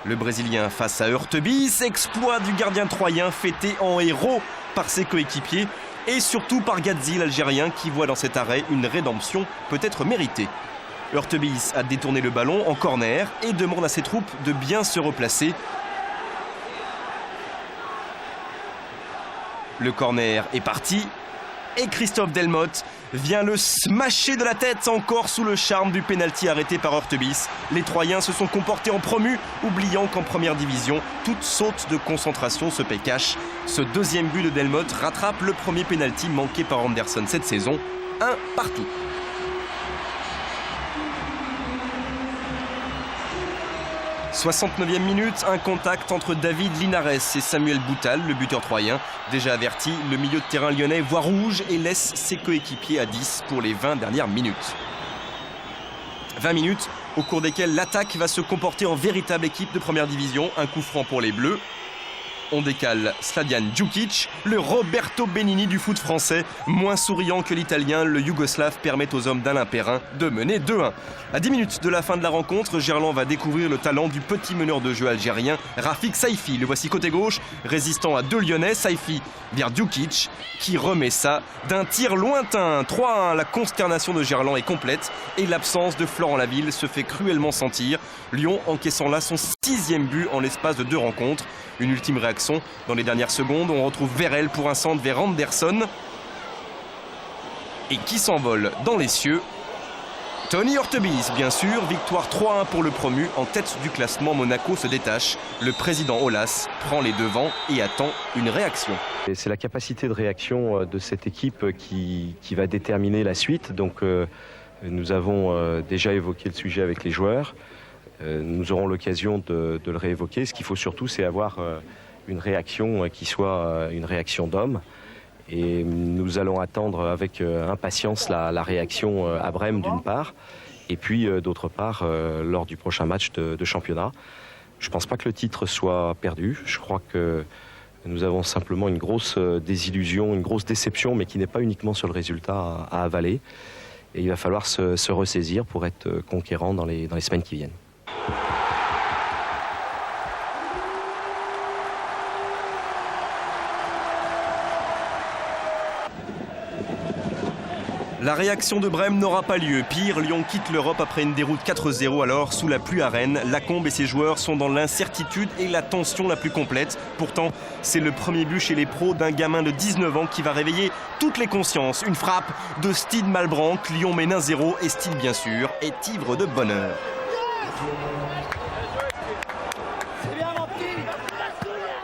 Le Brésilien face à Hortebis. Exploit du gardien troyen fêté en héros par ses coéquipiers. Et surtout par Gadzi, l'Algérien, qui voit dans cet arrêt une rédemption peut-être méritée. Hortebis a détourné le ballon en corner et demande à ses troupes de bien se replacer. Le corner est parti et Christophe Delmotte vient le smasher de la tête encore sous le charme du pénalty arrêté par Hortebis. Les Troyens se sont comportés en promu, oubliant qu'en première division, toute saute de concentration se paie cash. Ce deuxième but de Delmotte rattrape le premier pénalty manqué par Anderson cette saison. 1 partout. 69e minute, un contact entre David Linares et Samuel Boutal, le buteur troyen. Déjà averti, le milieu de terrain lyonnais voit rouge et laisse ses coéquipiers à 10 pour les 20 dernières minutes. 20 minutes au cours desquelles l'attaque va se comporter en véritable équipe de première division. Un coup franc pour les Bleus. On décale Slavian Djukic, le Roberto Benigni du foot français. Moins souriant que l'italien, le Yougoslave permet aux hommes d'Alain Perrin de mener 2-1. À 10 minutes de la fin de la rencontre, Gerland va découvrir le talent du petit meneur de jeu algérien, Rafik Saifi. Le voici côté gauche, résistant à deux Lyonnais. Saifi vers Djukic, qui remet ça d'un tir lointain. 3-1, la consternation de Gerland est complète et l'absence de Florent Laville se fait cruellement sentir. Lyon encaissant là son 6e but en l'espace de 2 rencontres. Une ultime réaction dans les dernières secondes. On retrouve Vérel pour un centre vers Anderson. Et qui s'envole dans les cieux? Tony Hortebis, bien sûr. Victoire 3-1 pour le promu. En tête du classement, Monaco se détache. Le président Aulas prend les devants et attend une réaction. C'est la capacité de réaction de cette équipe qui va déterminer la suite. Donc nous avons déjà évoqué le sujet avec les joueurs. Nous aurons l'occasion de le réévoquer. Ce qu'il faut surtout, c'est avoir une réaction qui soit une réaction d'homme. Et nous allons attendre avec impatience la réaction à Brême d'une part, et puis d'autre part lors du prochain match de championnat. Je ne pense pas que le titre soit perdu. Je crois que Nous avons simplement une grosse désillusion, une grosse déception, mais qui n'est pas uniquement sur le résultat à avaler. Et il va falloir se ressaisir pour être conquérant dans les semaines qui viennent. La réaction de Brême n'aura pas lieu. Pire, Lyon quitte l'Europe après une déroute 4-0. Alors, sous la pluie à Rennes, Lacombe et ses joueurs sont dans l'incertitude et la tension la plus complète. Pourtant, c'est le premier but chez les pros d'un gamin de 19 ans qui va réveiller toutes les consciences. Une frappe de Stine Malbranck. Lyon mène 1-0 et Stine, bien sûr, est ivre de bonheur.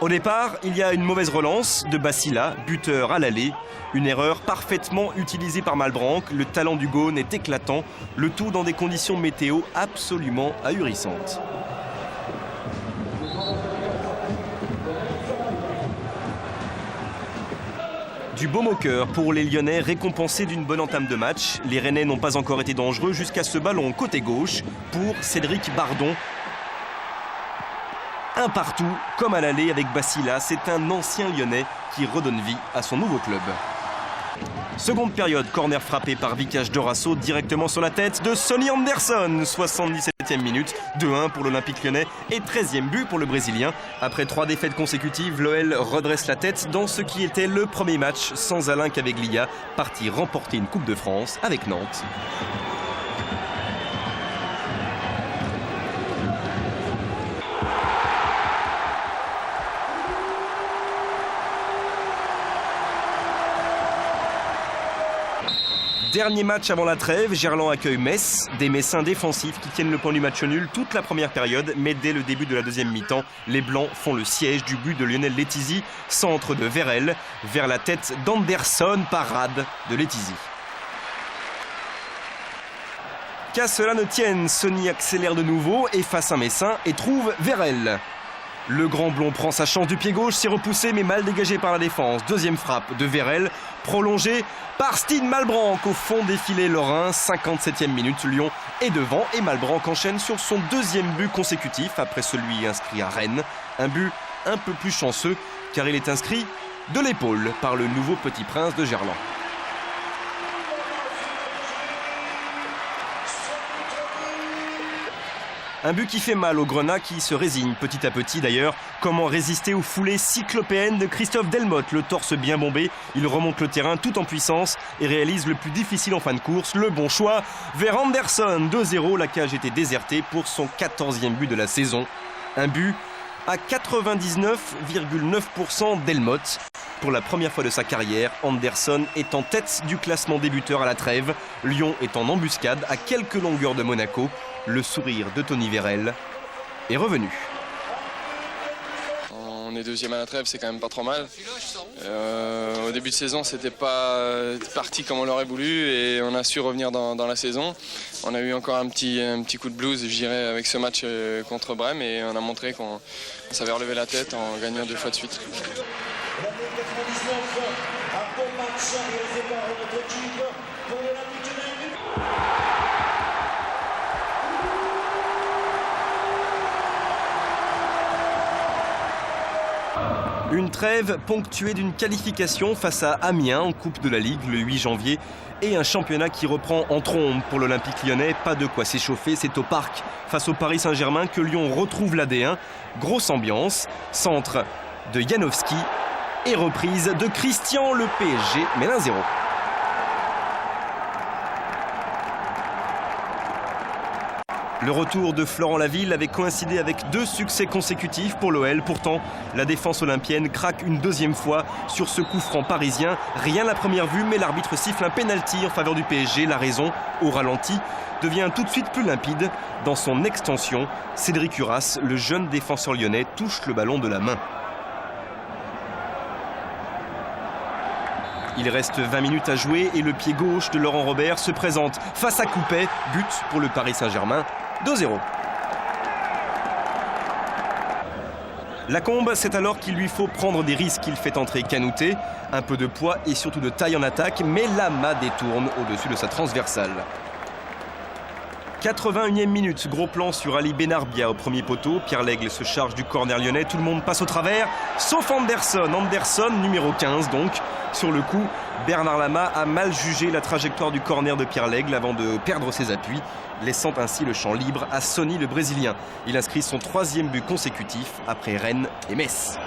Au départ, il y a une mauvaise relance de Basila, buteur à l'aller. Une erreur parfaitement utilisée par Malbranck. Le talent du Gaune est éclatant. Le tout dans des conditions météo absolument ahurissantes. Du baume au cœur pour les Lyonnais, récompensés d'une bonne entame de match. Les Rennais n'ont pas encore été dangereux jusqu'à ce ballon côté gauche pour Cédric Bardon. Un partout, comme à l'aller avec Basila, c'est un ancien Lyonnais qui redonne vie à son nouveau club. Seconde période, corner frappé par Vikash Dorasso directement sur la tête de Sonny Anderson. 77e minute, 2-1 pour l'Olympique Lyonnais et 13e but pour le Brésilien. Après 3 défaites consécutives, l'OL redresse la tête dans ce qui était le premier match sans Alain Caveglia, parti remporter une Coupe de France avec Nantes. Dernier match avant la trêve, Gerland accueille Metz, des Messins défensifs qui tiennent le point du match nul toute la première période, mais dès le début de la deuxième mi-temps, les Blancs font le siège du but de Lionel Letizy, centre de Vérel, vers la tête d'Anderson, parade de Letizy. Qu'à cela ne tienne, Sonny accélère de nouveau, efface un Messin et trouve Vérel. Le Grand Blond prend sa chance du pied gauche, s'est repoussé mais mal dégagé par la défense. Deuxième frappe de Vérel, prolongée par Stine Malbranck au fond des filets lorrains. 57e minute, Lyon est devant et Malbranck enchaîne sur son deuxième but consécutif après celui inscrit à Rennes. Un but un peu plus chanceux car il est inscrit de l'épaule par le nouveau petit prince de Gerland. Un but qui fait mal au Grenat qui se résigne petit à petit d'ailleurs. Comment résister aux foulées cyclopéennes de Christophe Delmotte, le torse bien bombé. Il remonte le terrain tout en puissance et réalise le plus difficile en fin de course. Le bon choix vers Anderson. 2-0, la cage était désertée pour son 14e but de la saison. Un but à 99,9% Delmotte. Pour la première fois de sa carrière, Anderson est en tête du classement des buteurs à la trêve. Lyon est en embuscade à quelques longueurs de Monaco. Le sourire de Tony Vérel est revenu. On est deuxième à la trêve, c'est quand même pas trop mal. Au début de saison, c'était pas parti comme on l'aurait voulu et on a su revenir dans la saison. On a eu encore un petit coup de blues, je dirais, avec ce match contre Brême et on a montré qu'on savait relever la tête en gagnant 2 fois de suite. Une trêve ponctuée d'une qualification face à Amiens en Coupe de la Ligue le 8 janvier et un championnat qui reprend en trombe pour l'Olympique Lyonnais. Pas de quoi s'échauffer, c'est au Parc face au Paris Saint-Germain que Lyon retrouve l'AD1. Grosse ambiance, centre de Janowski et reprise de Christian. Le PSG mène 1-0. Le retour de Florent Laville avait coïncidé avec 2 succès consécutifs pour l'OL. Pourtant, la défense olympienne craque une deuxième fois sur ce coup franc parisien. Rien à la première vue, mais l'arbitre siffle un pénalty en faveur du PSG. La raison, au ralenti, devient tout de suite plus limpide. Dans son extension, Cédric Uras, le jeune défenseur lyonnais, touche le ballon de la main. Il reste 20 minutes à jouer et le pied gauche de Laurent Robert se présente face à Coupet. But pour le Paris Saint-Germain. 2-0. Lacombe, c'est alors qu'il lui faut prendre des risques. Il fait entrer Kanouté, un peu de poids et surtout de taille en attaque, mais Lama détourne au-dessus de sa transversale. 81e minute, gros plan sur Ali Benarbia au premier poteau. Pierre Lègle se charge du corner lyonnais. Tout le monde passe au travers, sauf Anderson. Anderson, numéro 15 donc. Sur le coup, Bernard Lama a mal jugé la trajectoire du corner de Pierre Lègle avant de perdre ses appuis, laissant ainsi le champ libre à Sonny le Brésilien. Il inscrit son 3e but consécutif après Rennes et Metz.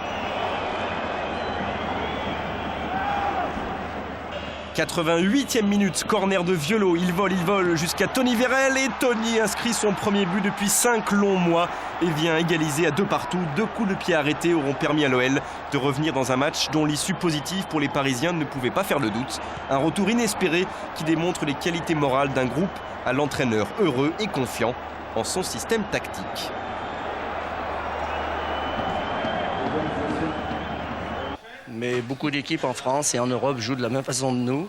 88e minute, corner de Violo, il vole jusqu'à Tony Vérel et Tony inscrit son premier but depuis 5 longs mois et vient égaliser à 2 partout. 2 coups de pied arrêtés auront permis à l'OL de revenir dans un match dont l'issue positive pour les Parisiens ne pouvait pas faire le doute. Un retour inespéré qui démontre les qualités morales d'un groupe à l'entraîneur heureux et confiant en son système tactique. Mais beaucoup d'équipes en France et en Europe jouent de la même façon que nous.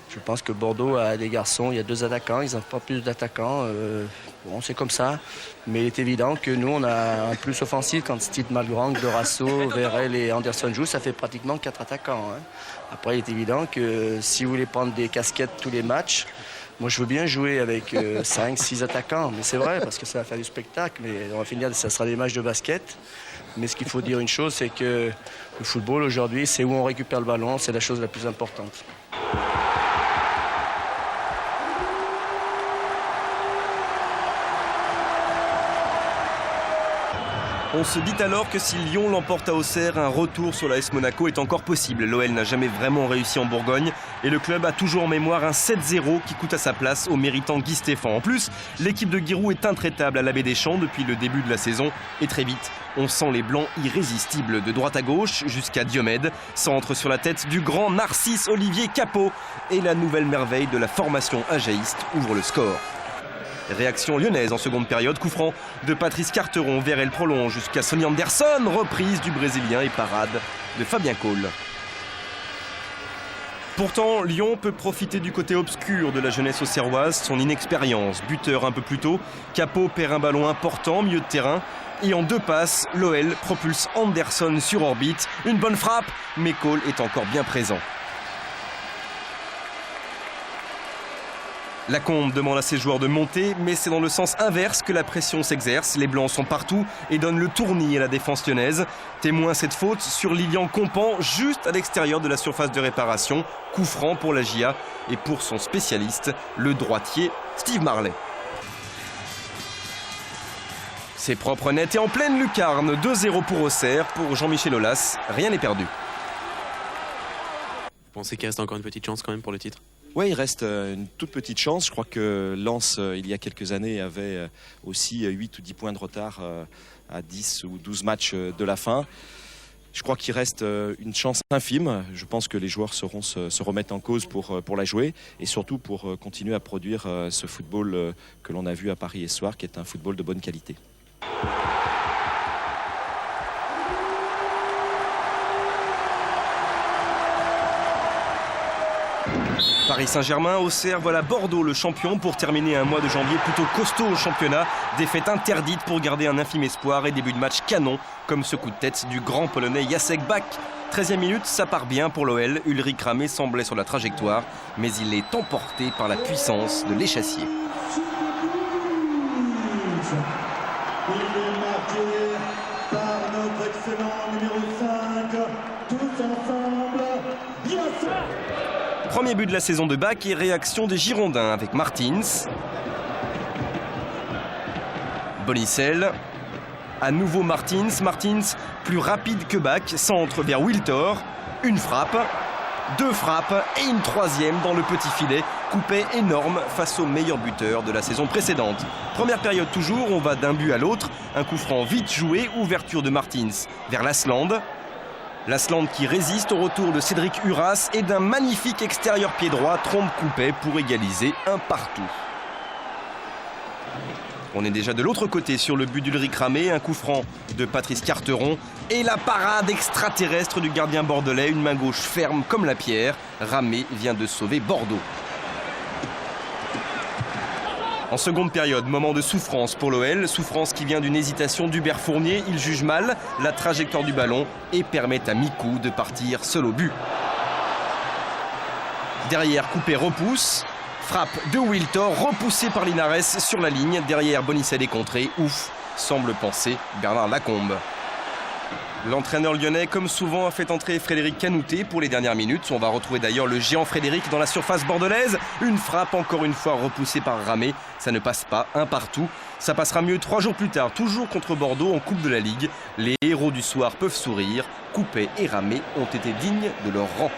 Je pense que Bordeaux a des garçons, il y a 2 attaquants, ils n'ont pas plus d'attaquants. Bon, c'est comme ça. Mais il est évident que nous, on a un plus offensif quand Steve Malgrand, Dorasso, Vérel et Anderson jouent. Ça fait pratiquement 4 attaquants. Hein. Après, il est évident que si vous voulez prendre des casquettes tous les matchs, moi, je veux bien jouer avec 5, 6 attaquants. Mais c'est vrai, parce que ça va faire du spectacle. Mais on va finir, ça sera des matchs de basket. Mais ce qu'il faut dire une chose, c'est que le football aujourd'hui, c'est où on récupère le ballon, c'est la chose la plus importante. On se dit alors que si Lyon l'emporte à Auxerre, un retour sur l'AS Monaco est encore possible. L'OL n'a jamais vraiment réussi en Bourgogne et le club a toujours en mémoire un 7-0 qui coûte à sa place au méritant Guy Stéphane. En plus, l'équipe de Giroud est intraitable à la Baie-des-Champs depuis le début de la saison et très vite, on sent les Blancs irrésistibles de droite à gauche jusqu'à Diomède. Centre sur la tête du grand Narcisse Olivier Capot et la nouvelle merveille de la formation ajaïste ouvre le score. Réaction lyonnaise en seconde période, coup franc de Patrice Carteron, Vérel prolonge jusqu'à Sonny Anderson, reprise du Brésilien et parade de Fabien Cole. Pourtant, Lyon peut profiter du côté obscur de la jeunesse auxerroise, son inexpérience. Buteur un peu plus tôt, Capot perd un ballon important, milieu de terrain. Et en 2 passes, l'OL propulse Anderson sur orbite. Une bonne frappe, mais Cole est encore bien présent. Lacombe demande à ses joueurs de monter, mais c'est dans le sens inverse que la pression s'exerce. Les Blancs sont partout et donnent le tournis à la défense lyonnaise. Témoin cette faute sur Lilian Compan, juste à l'extérieur de la surface de réparation. Coup franc pour la GIA et pour son spécialiste, le droitier Steve Marley. C'est propre, net et en pleine lucarne. 2-0 pour Auxerre, pour Jean-Michel Aulas. Rien n'est perdu. Vous pensez qu'il reste encore une petite chance quand même pour le titre ? Oui, il reste une toute petite chance. Je crois que Lens, il y a quelques années, avait aussi 8 ou 10 points de retard à 10 ou 12 matchs de la fin. Je crois qu'il reste une chance infime. Je pense que les joueurs sauront se remettre en cause pour la jouer et surtout pour continuer à produire ce football que l'on a vu à Paris hier soir, qui est un football de bonne qualité. Paris Saint-Germain, Auxerre, voilà Bordeaux le champion pour terminer un mois de janvier plutôt costaud au championnat. Défaite interdite pour garder un infime espoir et début de match canon comme ce coup de tête du grand polonais Jacek Bak. 13e minute, ça part bien pour l'OL. Ulrich Ramé semblait sur la trajectoire, mais il est emporté par la puissance de l'échassier. Il est marqué par notre excellent numéro 5, tous ensemble, Jacek. Premier but de la saison de Bak et réaction des Girondins avec Martins. Bonicel. À nouveau Martins. Martins plus rapide que Bak. Centre vers Wiltor. Une frappe. 2 frappes et une 3e dans le petit filet. Coupé énorme face au meilleur buteur de la saison précédente. Première période toujours, on va d'un but à l'autre. Un coup franc vite joué. Ouverture de Martins vers Lasland. Lasland qui résiste au retour de Cédric Uras et d'un magnifique extérieur pied droit, trompe Coupet pour égaliser un partout. On est déjà de l'autre côté sur le but d'Ulrich Ramé, un coup franc de Patrice Carteron et la parade extraterrestre du gardien bordelais, une main gauche ferme comme la pierre. Ramé vient de sauver Bordeaux. En seconde période, moment de souffrance pour l'OL, souffrance qui vient d'une hésitation d'Hubert Fournier. Il juge mal la trajectoire du ballon et permet à Mikou de partir seul au but. Derrière, Coupé repousse. Frappe de Wiltor, repoussée par Linares sur la ligne. Derrière, Bonicelle est contré. Ouf, semble penser Bernard Lacombe. L'entraîneur lyonnais, comme souvent, a fait entrer Frédéric Canouté pour les dernières minutes. On va retrouver d'ailleurs le géant Frédéric dans la surface bordelaise. Une frappe, encore une fois, repoussée par Ramé. Ça ne passe pas, un partout. Ça passera mieux 3 jours plus tard, toujours contre Bordeaux en Coupe de la Ligue. Les héros du soir peuvent sourire. Coupet et Ramé ont été dignes de leur rang.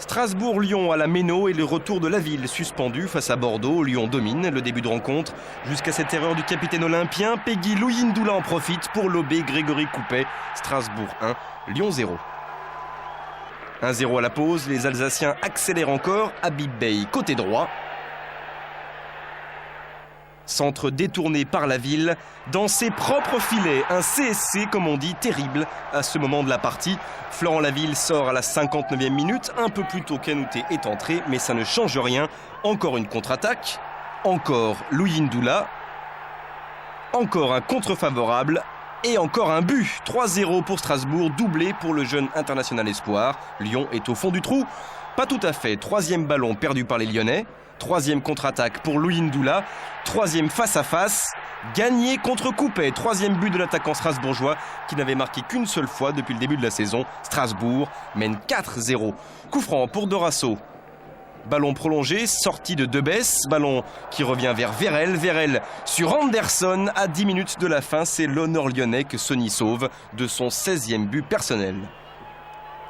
Strasbourg-Lyon à la Méno et le retour de la ville suspendu face à Bordeaux. Lyon domine le début de rencontre jusqu'à cette erreur du capitaine olympien. Peggy Louindoula en profite pour lober Grégory Coupet. Strasbourg 1, Lyon 0. 1-0 à la pause, les Alsaciens accélèrent encore. Habib Bey côté droit. Centre détourné par la ville dans ses propres filets. Un CSC, comme on dit, terrible à ce moment de la partie. Florent Laville sort à la 59e minute. Un peu plus tôt, Canouté est entré, mais ça ne change rien. Encore une contre-attaque. Encore Louindoula. Encore un contre favorable. Et encore un but. 3-0 pour Strasbourg, doublé pour le jeune international espoir. Lyon est au fond du trou. Pas tout à fait. 3e ballon perdu par les Lyonnais. 3e contre-attaque pour Louindoula. 3e face-à-face. Gagné contre Coupet. 3e but de l'attaquant strasbourgeois qui n'avait marqué qu'une seule fois depuis le début de la saison. Strasbourg mène 4-0. Coup franc pour Dorasso. Ballon prolongé, sortie de Debesse. Ballon qui revient vers Vérel. Vérel sur Anderson. À 10 minutes de la fin, c'est l'honneur lyonnais que Sonny sauve de son 16e but personnel.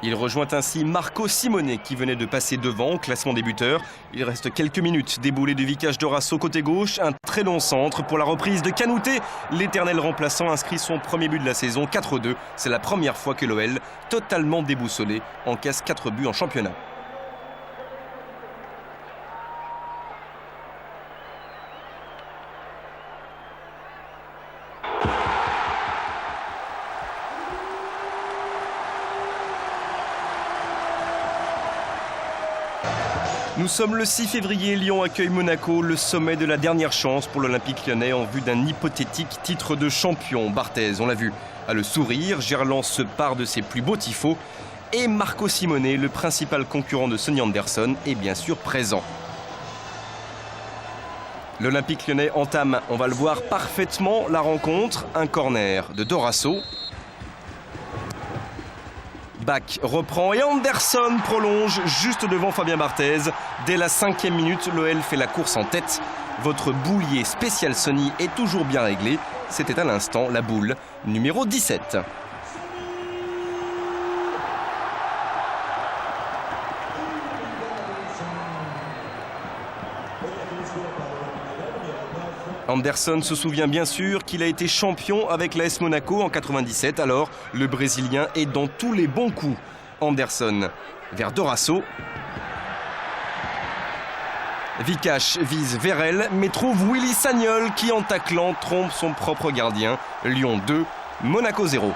Il rejoint ainsi Marco Simone qui venait de passer devant au classement des buteurs. Il reste quelques minutes. Déboulé du Vicage Dorasso côté gauche. Un très long centre pour la reprise de Canouté. L'éternel remplaçant inscrit son premier but de la saison, 4-2. C'est la première fois que l'OL, totalement déboussolé, encaisse 4 buts en championnat. Nous sommes le 6 février, Lyon accueille Monaco, le sommet de la dernière chance pour l'Olympique lyonnais en vue d'un hypothétique titre de champion. Barthez, on l'a vu, a le sourire, Gerland se part de ses plus beaux tifos et Marco Simone, le principal concurrent de Sonny Anderson, est bien sûr présent. L'Olympique lyonnais entame, on va le voir parfaitement, la rencontre. Un corner de Dorasso. Bach reprend et Anderson prolonge juste devant Fabien Barthez. Dès la 5e minute, l'OL fait la course en tête. Votre boulier spécial Sonny est toujours bien réglé. C'était à l'instant la boule numéro 17. Anderson se souvient bien sûr qu'il a été champion avec l'AS Monaco en 97. Alors, le Brésilien est dans tous les bons coups. Anderson vers Dorasso. Vikash vise Vérel, mais trouve Willy Sagnol qui, en taclant, trompe son propre gardien. Lyon 2, Monaco 0.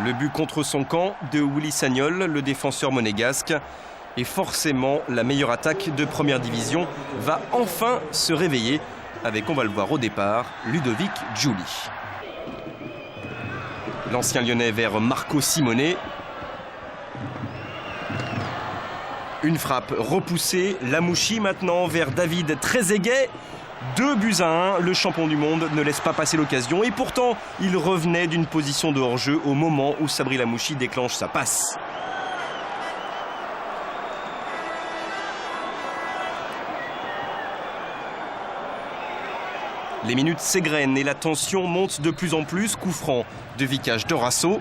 Le but contre son camp de Willy Sagnol, le défenseur monégasque. Et forcément, la meilleure attaque de première division va enfin se réveiller avec, on va le voir au départ, Ludovic Giuli. L'ancien lyonnais vers Marco Simone. Une frappe repoussée. Lamouchi maintenant vers David Trezeguet. 2-1, le champion du monde ne laisse pas passer l'occasion et pourtant il revenait d'une position de hors-jeu au moment où Sabri Lamouchi déclenche sa passe. Les minutes s'égrènent et la tension monte de plus en plus. Coup franc de Vikash Dorasso.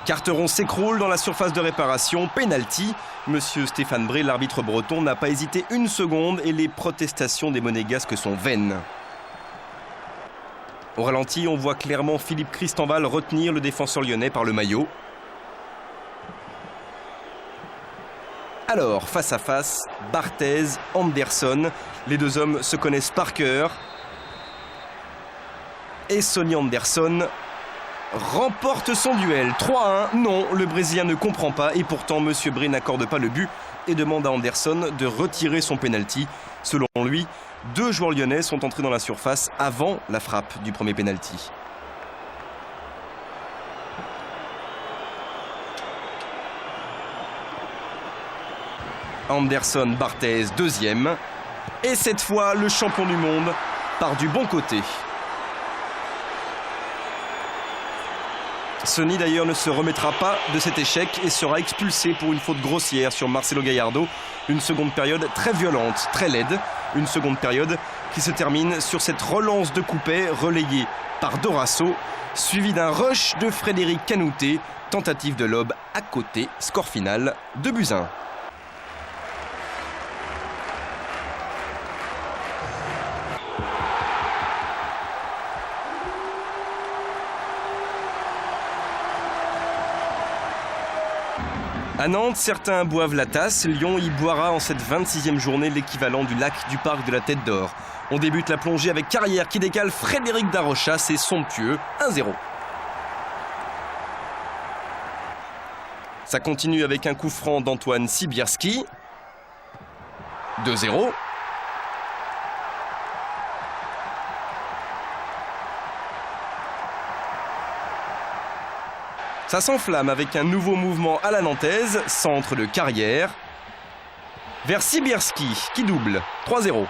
Carteron s'écroule dans la surface de réparation, penalty. Monsieur Stéphane Bré, l'arbitre breton, n'a pas hésité une seconde et les protestations des Monégasques sont vaines. Au ralenti, on voit clairement Philippe Christenval retenir le défenseur lyonnais par le maillot. Alors, face à face, Barthez, Anderson, les deux hommes se connaissent par cœur. Et Sonny Anderson remporte son duel. 3-1, non, le Brésilien ne comprend pas et pourtant M. Bré n'accorde pas le but et demande à Anderson de retirer son pénalty. Selon lui, 2 joueurs lyonnais sont entrés dans la surface avant la frappe du premier pénalty. Anderson, Barthez, deuxième. Et cette fois, le champion du monde part du bon côté. Sonny d'ailleurs ne se remettra pas de cet échec et sera expulsé pour une faute grossière sur Marcelo Gallardo. Une seconde période très violente, très laide. Une seconde période qui se termine sur cette relance de Coupet relayée par Dorasso, suivi d'un rush de Frédéric Canouté. Tentative de lob à côté, score final 2-1. À Nantes, certains boivent la tasse. Lyon y boira en cette 26e journée l'équivalent du lac du parc de la Tête d'Or. On débute la plongée avec Carrière qui décale Frédéric Darocha. C'est somptueux, 1-0. Ça continue avec un coup franc d'Antoine Sibierski. 2-0. Ça s'enflamme avec un nouveau mouvement à la nantaise, centre de Carrière, vers Sibierski qui double, 3-0.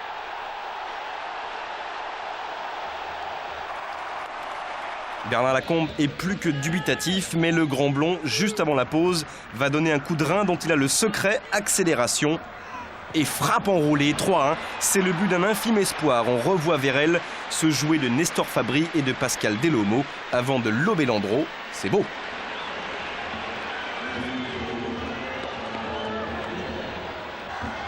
Bernard Lacombe est plus que dubitatif, mais le grand blond, juste avant la pause, va donner un coup de rein dont il a le secret, accélération et frappe enroulée, 3-1. C'est le but d'un infime espoir. On revoit Vérel se jouer de Nestor Fabri et de Pascal Delomo avant de lober Landreau. C'est beau.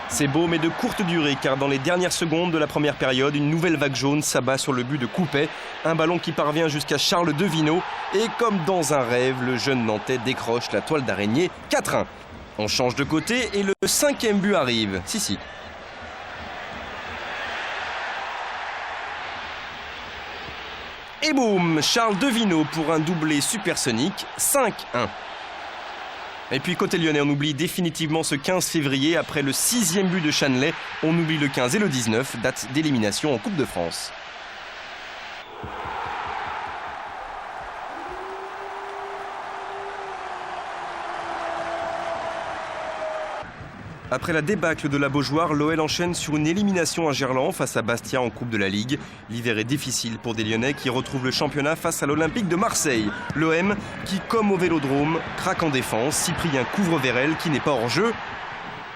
C'est beau mais de courte durée car dans les dernières secondes de la première période, une nouvelle vague jaune s'abat sur le but de Coupet. Un ballon qui parvient jusqu'à Charles Devineau et comme dans un rêve, le jeune Nantais décroche la toile d'araignée, 4-1. On change de côté et le 5e but arrive. Si. Et boum, Charles Devineau pour un doublé supersonique, 5-1. Et puis côté lyonnais, on oublie définitivement ce 15 février. Après le 6e but de Chanelay, on oublie le 15 et le 19, date d'élimination en Coupe de France. Après la débâcle de la Beaujoire, l'OL enchaîne sur une élimination à Gerland face à Bastia en Coupe de la Ligue. L'hiver est difficile pour des Lyonnais qui retrouvent le championnat face à l'Olympique de Marseille. L'OM qui, comme au Vélodrome, craque en défense. Cyprien couvre Vérel qui n'est pas hors jeu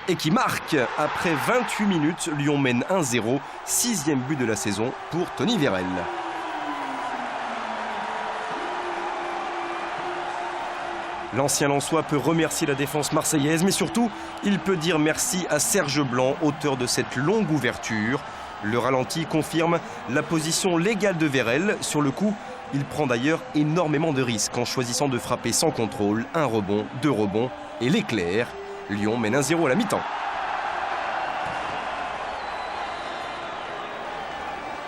et qui marque. Après 28 minutes, Lyon mène 1-0. 6e but de la saison pour Tony Vérel. L'ancien Lensois peut remercier la défense marseillaise, mais surtout, il peut dire merci à Serge Blanc, auteur de cette longue ouverture. Le ralenti confirme la position légale de Vérel. Sur le coup, il prend d'ailleurs énormément de risques en choisissant de frapper sans contrôle. 1 rebond, 2 rebonds et l'éclair. Lyon mène 1-0 à la mi-temps.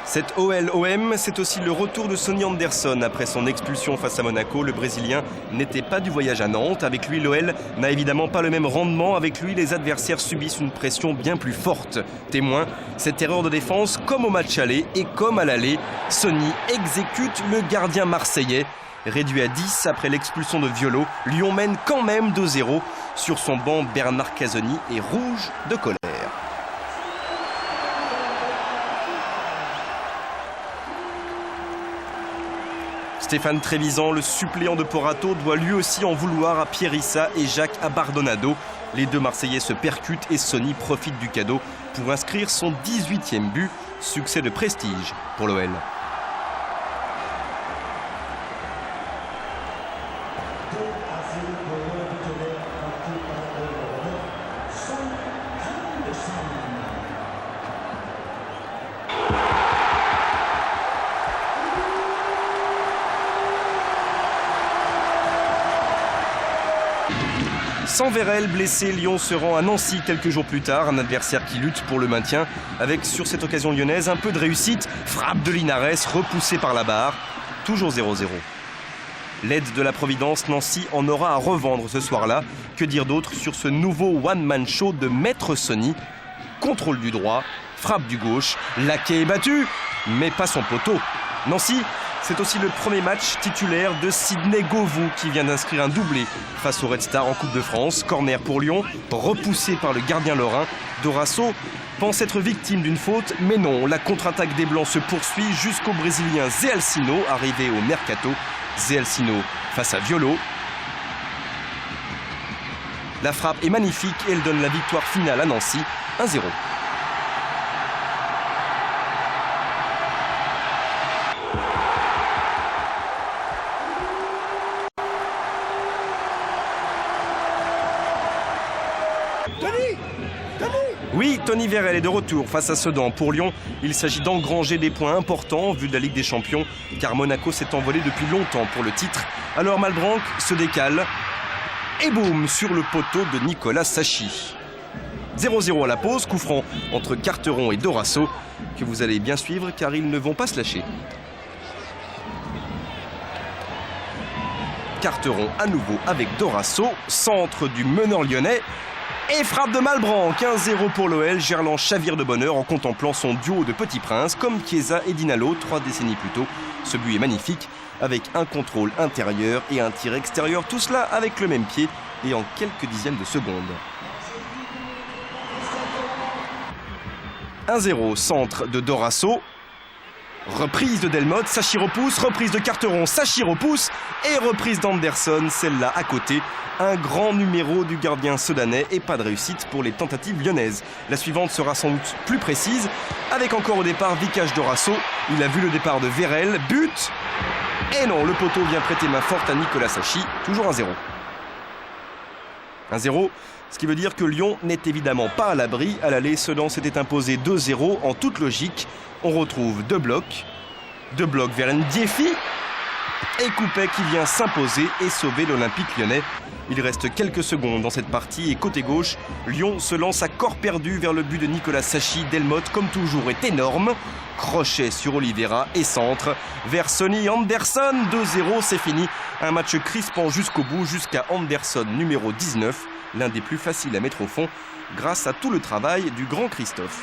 Cette OL-OM, c'est aussi le retour de Sonny Anderson. Après son expulsion face à Monaco, le Brésilien n'était pas du voyage à Nantes. Avec lui, l'OL n'a évidemment pas le même rendement. Avec lui, les adversaires subissent une pression bien plus forte. Témoin, cette erreur de défense, comme au match aller et comme à l'aller, Sonny exécute le gardien marseillais. Réduit à 10 après l'expulsion de Violo, Lyon mène quand même 2-0. Sur son banc, Bernard Casoni est rouge de colère. Stéphane Trévisan, le suppléant de Porato, doit lui aussi en vouloir à Pierissa et Jacques Abardonado. Les deux Marseillais se percutent et Sonny profite du cadeau pour inscrire son 18e but. Succès de prestige pour l'OL. Sans Vérel blessé, Lyon se rend à Nancy quelques jours plus tard, un adversaire qui lutte pour le maintien, avec sur cette occasion lyonnaise un peu de réussite, frappe de Linares, repoussée par la barre, toujours 0-0. L'aide de la Providence, Nancy en aura à revendre ce soir-là. Que dire d'autre sur ce nouveau one-man show de Maître Sonny? Contrôle du droit, frappe du gauche, Laquet est battu, mais pas son poteau. Nancy, c'est aussi le premier match titulaire de Sidney Govou qui vient d'inscrire un doublé face au Red Star en Coupe de France. Corner pour Lyon, repoussé par le gardien lorrain. Dorasso pense être victime d'une faute, mais non, la contre-attaque des Blancs se poursuit jusqu'au Brésilien Zé Alcino, arrivé au Mercato. Zé Alcino face à Violo. La frappe est magnifique et elle donne la victoire finale à Nancy, 1-0. Oui, Tony Vérel est de retour face à Sedan. Pour Lyon, il s'agit d'engranger des points importants vu de la Ligue des Champions, car Monaco s'est envolé depuis longtemps pour le titre. Alors Malbranck se décale et boum sur le poteau de Nicolas Sacchi. 0-0 à la pause, coup franc entre Carteron et Dorasso, que vous allez bien suivre car ils ne vont pas se lâcher. Carteron à nouveau avec Dorasso, centre du meneur lyonnais. Et frappe de Malbranck, 1-0 pour l'OL. Gerland chavire de bonheur en contemplant son duo de petits princes comme Chiesa et Dinalo 3 décennies plus tôt. Ce but est magnifique avec un contrôle intérieur et un tir extérieur, tout cela avec le même pied et en quelques dixièmes de seconde. 1-0, centre de Dorasso. Reprise de Delmotte, Sacchi repousse, reprise de Carteron, Sacchi repousse et reprise d'Anderson, celle-là à côté. Un grand numéro du gardien sedanais et pas de réussite pour les tentatives lyonnaises. La suivante sera sans doute plus précise, avec encore au départ Vicage Dorasso. Il a vu le départ de Vérel, but. Et non, le poteau vient prêter main forte à Nicolas Sacchi, toujours 1-0. 1-0, ce qui veut dire que Lyon n'est évidemment pas à l'abri. À l'aller, Sedan s'était imposé 2-0 en toute logique. On retrouve deux blocs vers Ndiefi et Coupet qui vient s'imposer et sauver l'Olympique lyonnais. Il reste quelques secondes dans cette partie et côté gauche, Lyon se lance à corps perdu vers le but de Nicolas Sacchi. Delmotte, comme toujours, est énorme. Crochet sur Oliveira et centre vers Sonny Anderson. 2-0, c'est fini. Un match crispant jusqu'au bout, jusqu'à Anderson numéro 19, l'un des plus faciles à mettre au fond grâce à tout le travail du grand Christophe.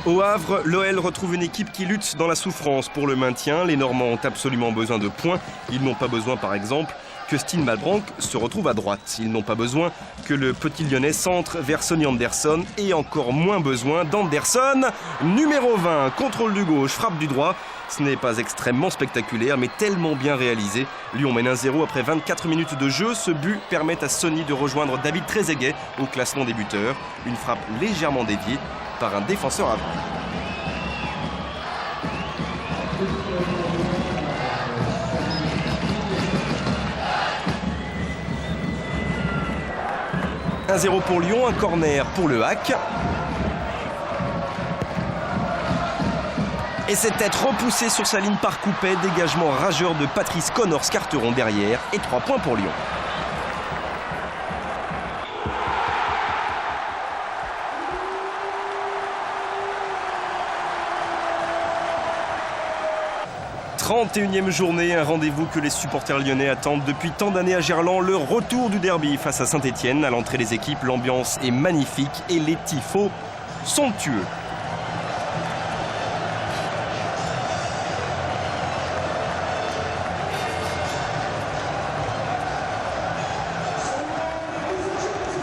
Au Havre, l'OL retrouve une équipe qui lutte dans la souffrance pour le maintien. Les Normands ont absolument besoin de points. Ils n'ont pas besoin, par exemple, que Stine Malbranck se retrouve à droite. Ils n'ont pas besoin que le petit Lyonnais centre vers Sonny Anderson et encore moins besoin d'Anderson. Numéro 20, contrôle du gauche, frappe du droit. Ce n'est pas extrêmement spectaculaire, mais tellement bien réalisé. Lyon mène 1-0 après 24 minutes de jeu. Ce but permet à Sonny de rejoindre David Trezeguet au classement des buteurs. Une frappe légèrement déviée par un défenseur avant. « 1-0 pour Lyon, un corner pour le Hack. Et cette tête repoussée sur sa ligne par Coupet, dégagement rageur de Patrice Connors-Carteron derrière et 3 points pour Lyon. « 31e journée, un rendez-vous que les supporters lyonnais attendent depuis tant d'années à Gerland, le retour du derby face à Saint-Etienne. À l'entrée des équipes, l'ambiance est magnifique et les tifos somptueux. «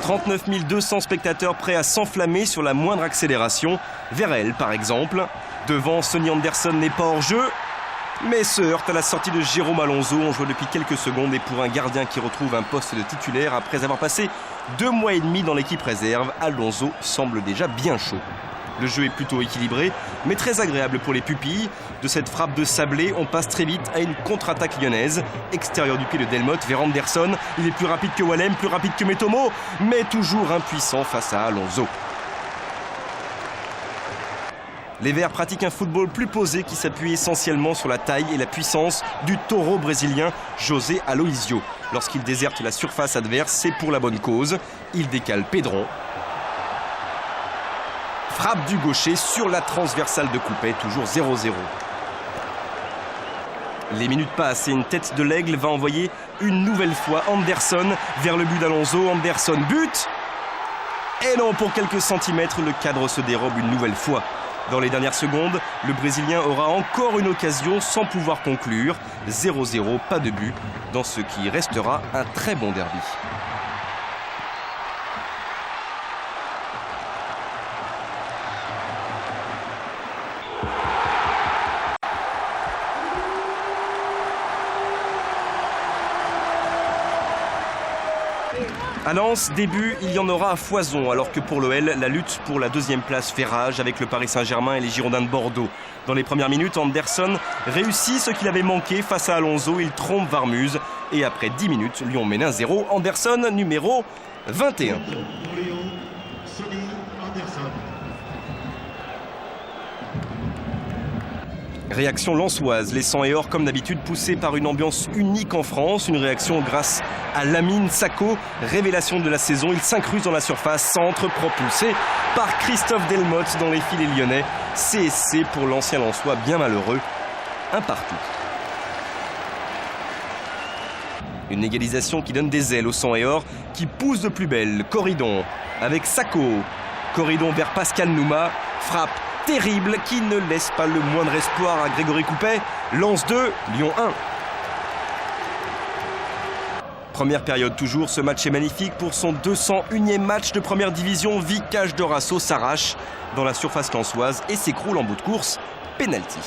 39 200 spectateurs prêts à s'enflammer sur la moindre accélération. Vérel, par exemple. Devant, Sonny Anderson n'est pas hors jeu, mais se heurte à la sortie de Jérôme Alonso. On joue depuis quelques secondes et pour un gardien qui retrouve un poste de titulaire après avoir passé 2 mois et demi dans l'équipe réserve, Alonso semble déjà bien chaud. Le jeu est plutôt équilibré, mais très agréable pour les pupilles. De cette frappe de Sablé, on passe très vite à une contre-attaque lyonnaise. Extérieur du pied de Delmotte vers Anderson. Il est plus rapide que Wallem, plus rapide que Metomo, mais toujours impuissant face à Alonso. Les Verts pratiquent un football plus posé qui s'appuie essentiellement sur la taille et la puissance du taureau brésilien José Aloisio. Lorsqu'il déserte la surface adverse, c'est pour la bonne cause. Il décale Pedron. Frappe du gaucher sur la transversale de Coupet, toujours 0-0. Les minutes passent et une tête de l'aigle va envoyer une nouvelle fois Anderson vers le but d'Alonso. Anderson bute. Et non, pour quelques centimètres, le cadre se dérobe une nouvelle fois. Dans les dernières secondes, le Brésilien aura encore une occasion sans pouvoir conclure. 0-0, pas de but, dans ce qui restera un très bon derby. À Lens, début, il y en aura à foison, alors que pour l'OL, la lutte pour la deuxième place fait rage avec le Paris Saint-Germain et les Girondins de Bordeaux. Dans les premières minutes, Anderson réussit ce qu'il avait manqué face à Alonso. Il trompe Varmuz et après 10 minutes, Lyon mène 1-0. Anderson, numéro 21. Réaction lensoise, les 100 et or comme d'habitude poussés par une ambiance unique en France. Une réaction grâce à Lamine Sako, révélation de la saison. Il s'incruste dans la surface, centre propulsé par Christophe Delmotte dans les filets lyonnais. CSC pour l'ancien Lensois bien malheureux, un partout. Une égalisation qui donne des ailes au 100 et or, qui pousse de plus belle. Corridon avec Sako. Corridon vers Pascal Nouma, frappe terrible qui ne laisse pas le moindre espoir à Grégory Coupet. Lens 2, Lyon 1. Première période toujours, ce match est magnifique pour son 201e match de première division. Vicage Dorasso s'arrache dans la surface lensoise et s'écroule en bout de course. Penalty.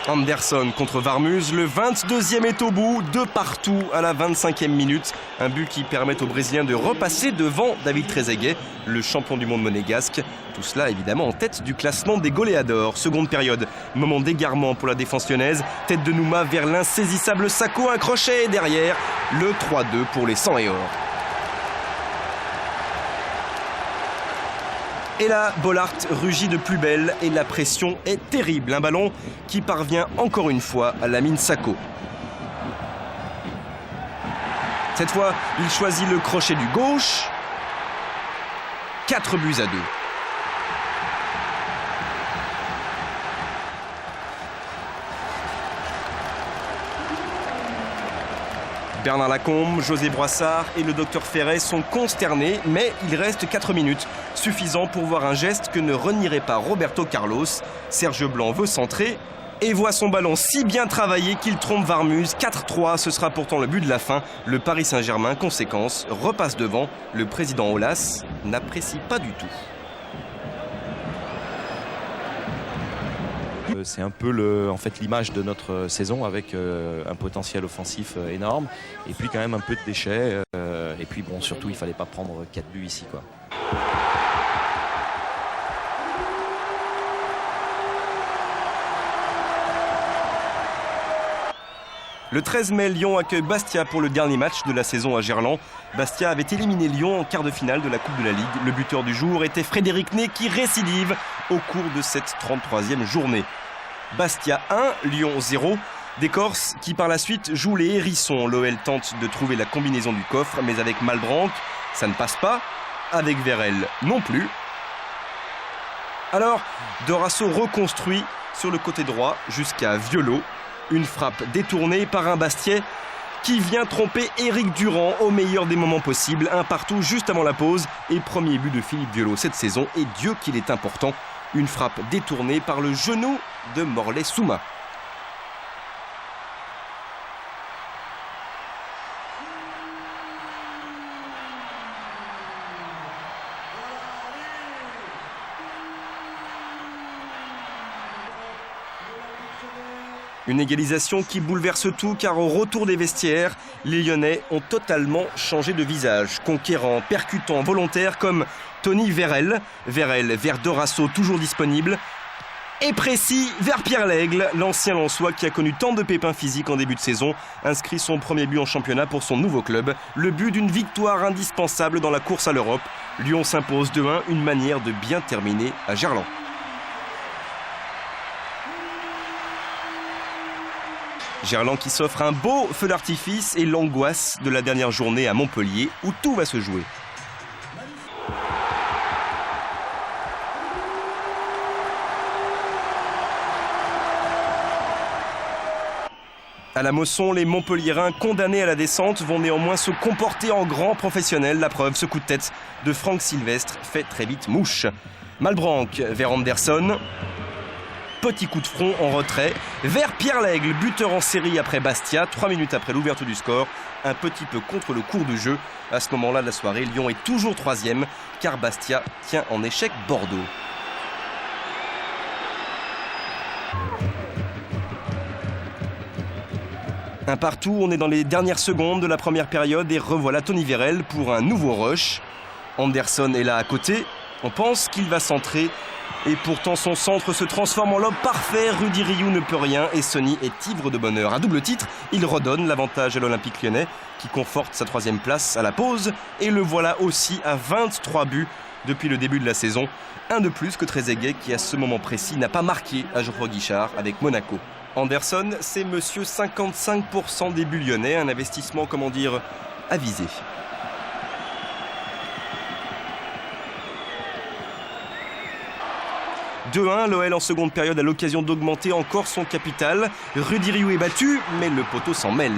Anderson contre Varmuz, le 22e est au bout, de partout à la 25e minute. Un but qui permet aux Brésiliens de repasser devant David Trezeguet, le champion du monde monégasque. Tout cela évidemment en tête du classement des goléadors. Seconde période, moment d'égarement pour la défense lyonnaise. Tête de Nouma vers l'insaisissable Sako, un crochet et derrière le 3-2 pour les 100 et or. Et là, Bollaert rugit de plus belle et la pression est terrible. Un ballon qui parvient encore une fois à Lamine Sako. Cette fois, il choisit le crochet du gauche. 4 buts à 2. Bernard Lacombe, José Boissard et le docteur Ferret sont consternés, mais il reste 4 minutes, suffisant pour voir un geste que ne renierait pas Roberto Carlos. Serge Blanc veut centrer et voit son ballon si bien travaillé qu'il trompe Varmuz. 4-3, ce sera pourtant le but de la fin. Le Paris Saint-Germain, conséquence, repasse devant. Le président Aulas n'apprécie pas du tout. C'est un peu l'image de notre saison avec un potentiel offensif énorme et puis quand même un peu de déchets et puis bon, surtout il fallait pas prendre 4 buts ici quoi. Le 13 mai, Lyon accueille Bastia pour le dernier match de la saison à Gerland. Bastia avait éliminé Lyon en quart de finale de la Coupe de la Ligue. Le buteur du jour était Frédéric Ney qui récidive au cours de cette 33e journée. Bastia 1, Lyon 0. Des Corses qui par la suite jouent les hérissons. L'OL tente de trouver la combinaison du coffre, mais avec Malbranck, ça ne passe pas. Avec Vérel, non plus. Alors, Dorasso reconstruit sur le côté droit jusqu'à Violo. Une frappe détournée par un Bastiais qui vient tromper Éric Durand au meilleur des moments possibles. Un partout juste avant la pause et premier but de Philippe Violo cette saison. Et Dieu qu'il est important. Une frappe détournée par le genou de Morlaix Souma. Une égalisation qui bouleverse tout car au retour des vestiaires, les Lyonnais ont totalement changé de visage. Conquérant, percutant, volontaire comme Tony Vérel. Vérel vers Dorasso toujours disponible. Et précis vers Pierre Lègle, l'ancien Lensois qui a connu tant de pépins physiques en début de saison, inscrit son premier but en championnat pour son nouveau club. Le but d'une victoire indispensable dans la course à l'Europe. Lyon s'impose 2-1, une manière de bien terminer à Gerland. Gerland qui s'offre un beau feu d'artifice et l'angoisse de la dernière journée à Montpellier où tout va se jouer. À la Mosson, les Montpelliérains condamnés à la descente vont néanmoins se comporter en grands professionnels. La preuve, ce coup de tête de Franck Sylvestre fait très vite mouche. Malbranque vers Anderson. Petit coup de front en retrait vers Pierre Lègle, buteur en série après Bastia. 3 minutes après l'ouverture du score, un petit peu contre le cours du jeu. À ce moment-là de la soirée, Lyon est toujours 3e car Bastia tient en échec Bordeaux. Un partout, on est dans les dernières secondes de la première période et revoilà Tony Vérel pour un nouveau rush. Anderson est là à côté, on pense qu'il va centrer et pourtant son centre se transforme en lob parfait. Rudy Rioux ne peut rien et Sonny est ivre de bonheur. À double titre, il redonne l'avantage à l'Olympique Lyonnais qui conforte sa 3e place à la pause et le voilà aussi à 23 buts depuis le début de la saison. Un de plus que Trezeguet qui à ce moment précis n'a pas marqué à Geoffroy Guichard avec Monaco. Anderson, c'est monsieur 55% des buts lyonnais, un investissement, comment dire, avisé. « 2-1, l'OL en seconde période a l'occasion d'augmenter encore son capital. Rudy Rioux est battu, mais le poteau s'en mêle.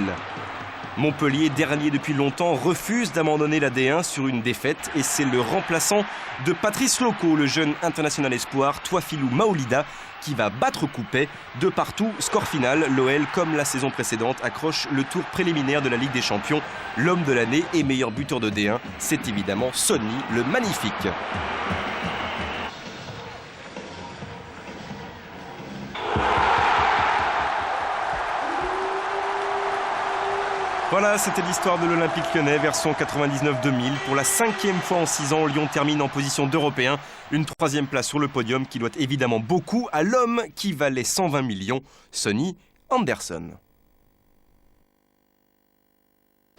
Montpellier, dernier depuis longtemps, refuse d'abandonner la D1 sur une défaite et c'est le remplaçant de Patrice Loco, le jeune international espoir, Touafilou Maolida, qui va battre Coupet. De partout, score final, l'OL, comme la saison précédente, accroche le tour préliminaire de la Ligue des Champions. L'homme de l'année et meilleur buteur de D1, c'est évidemment Sonny, le magnifique. Voilà, c'était l'histoire de l'Olympique Lyonnais, version 99-2000. Pour la 5e fois en 6 ans, Lyon termine en position d'Européen. Une 3e place sur le podium qui doit évidemment beaucoup à l'homme qui valait 120 millions, Sonny Anderson.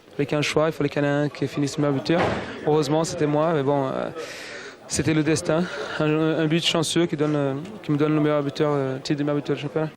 Il fallait qu'un choix, il fallait qu'il y en ait un qui finisse meilleur buteur. Heureusement, c'était moi, mais bon, c'était le destin. Un but chanceux qui me donne le meilleur buteur, titre de meilleur buteur du championnat.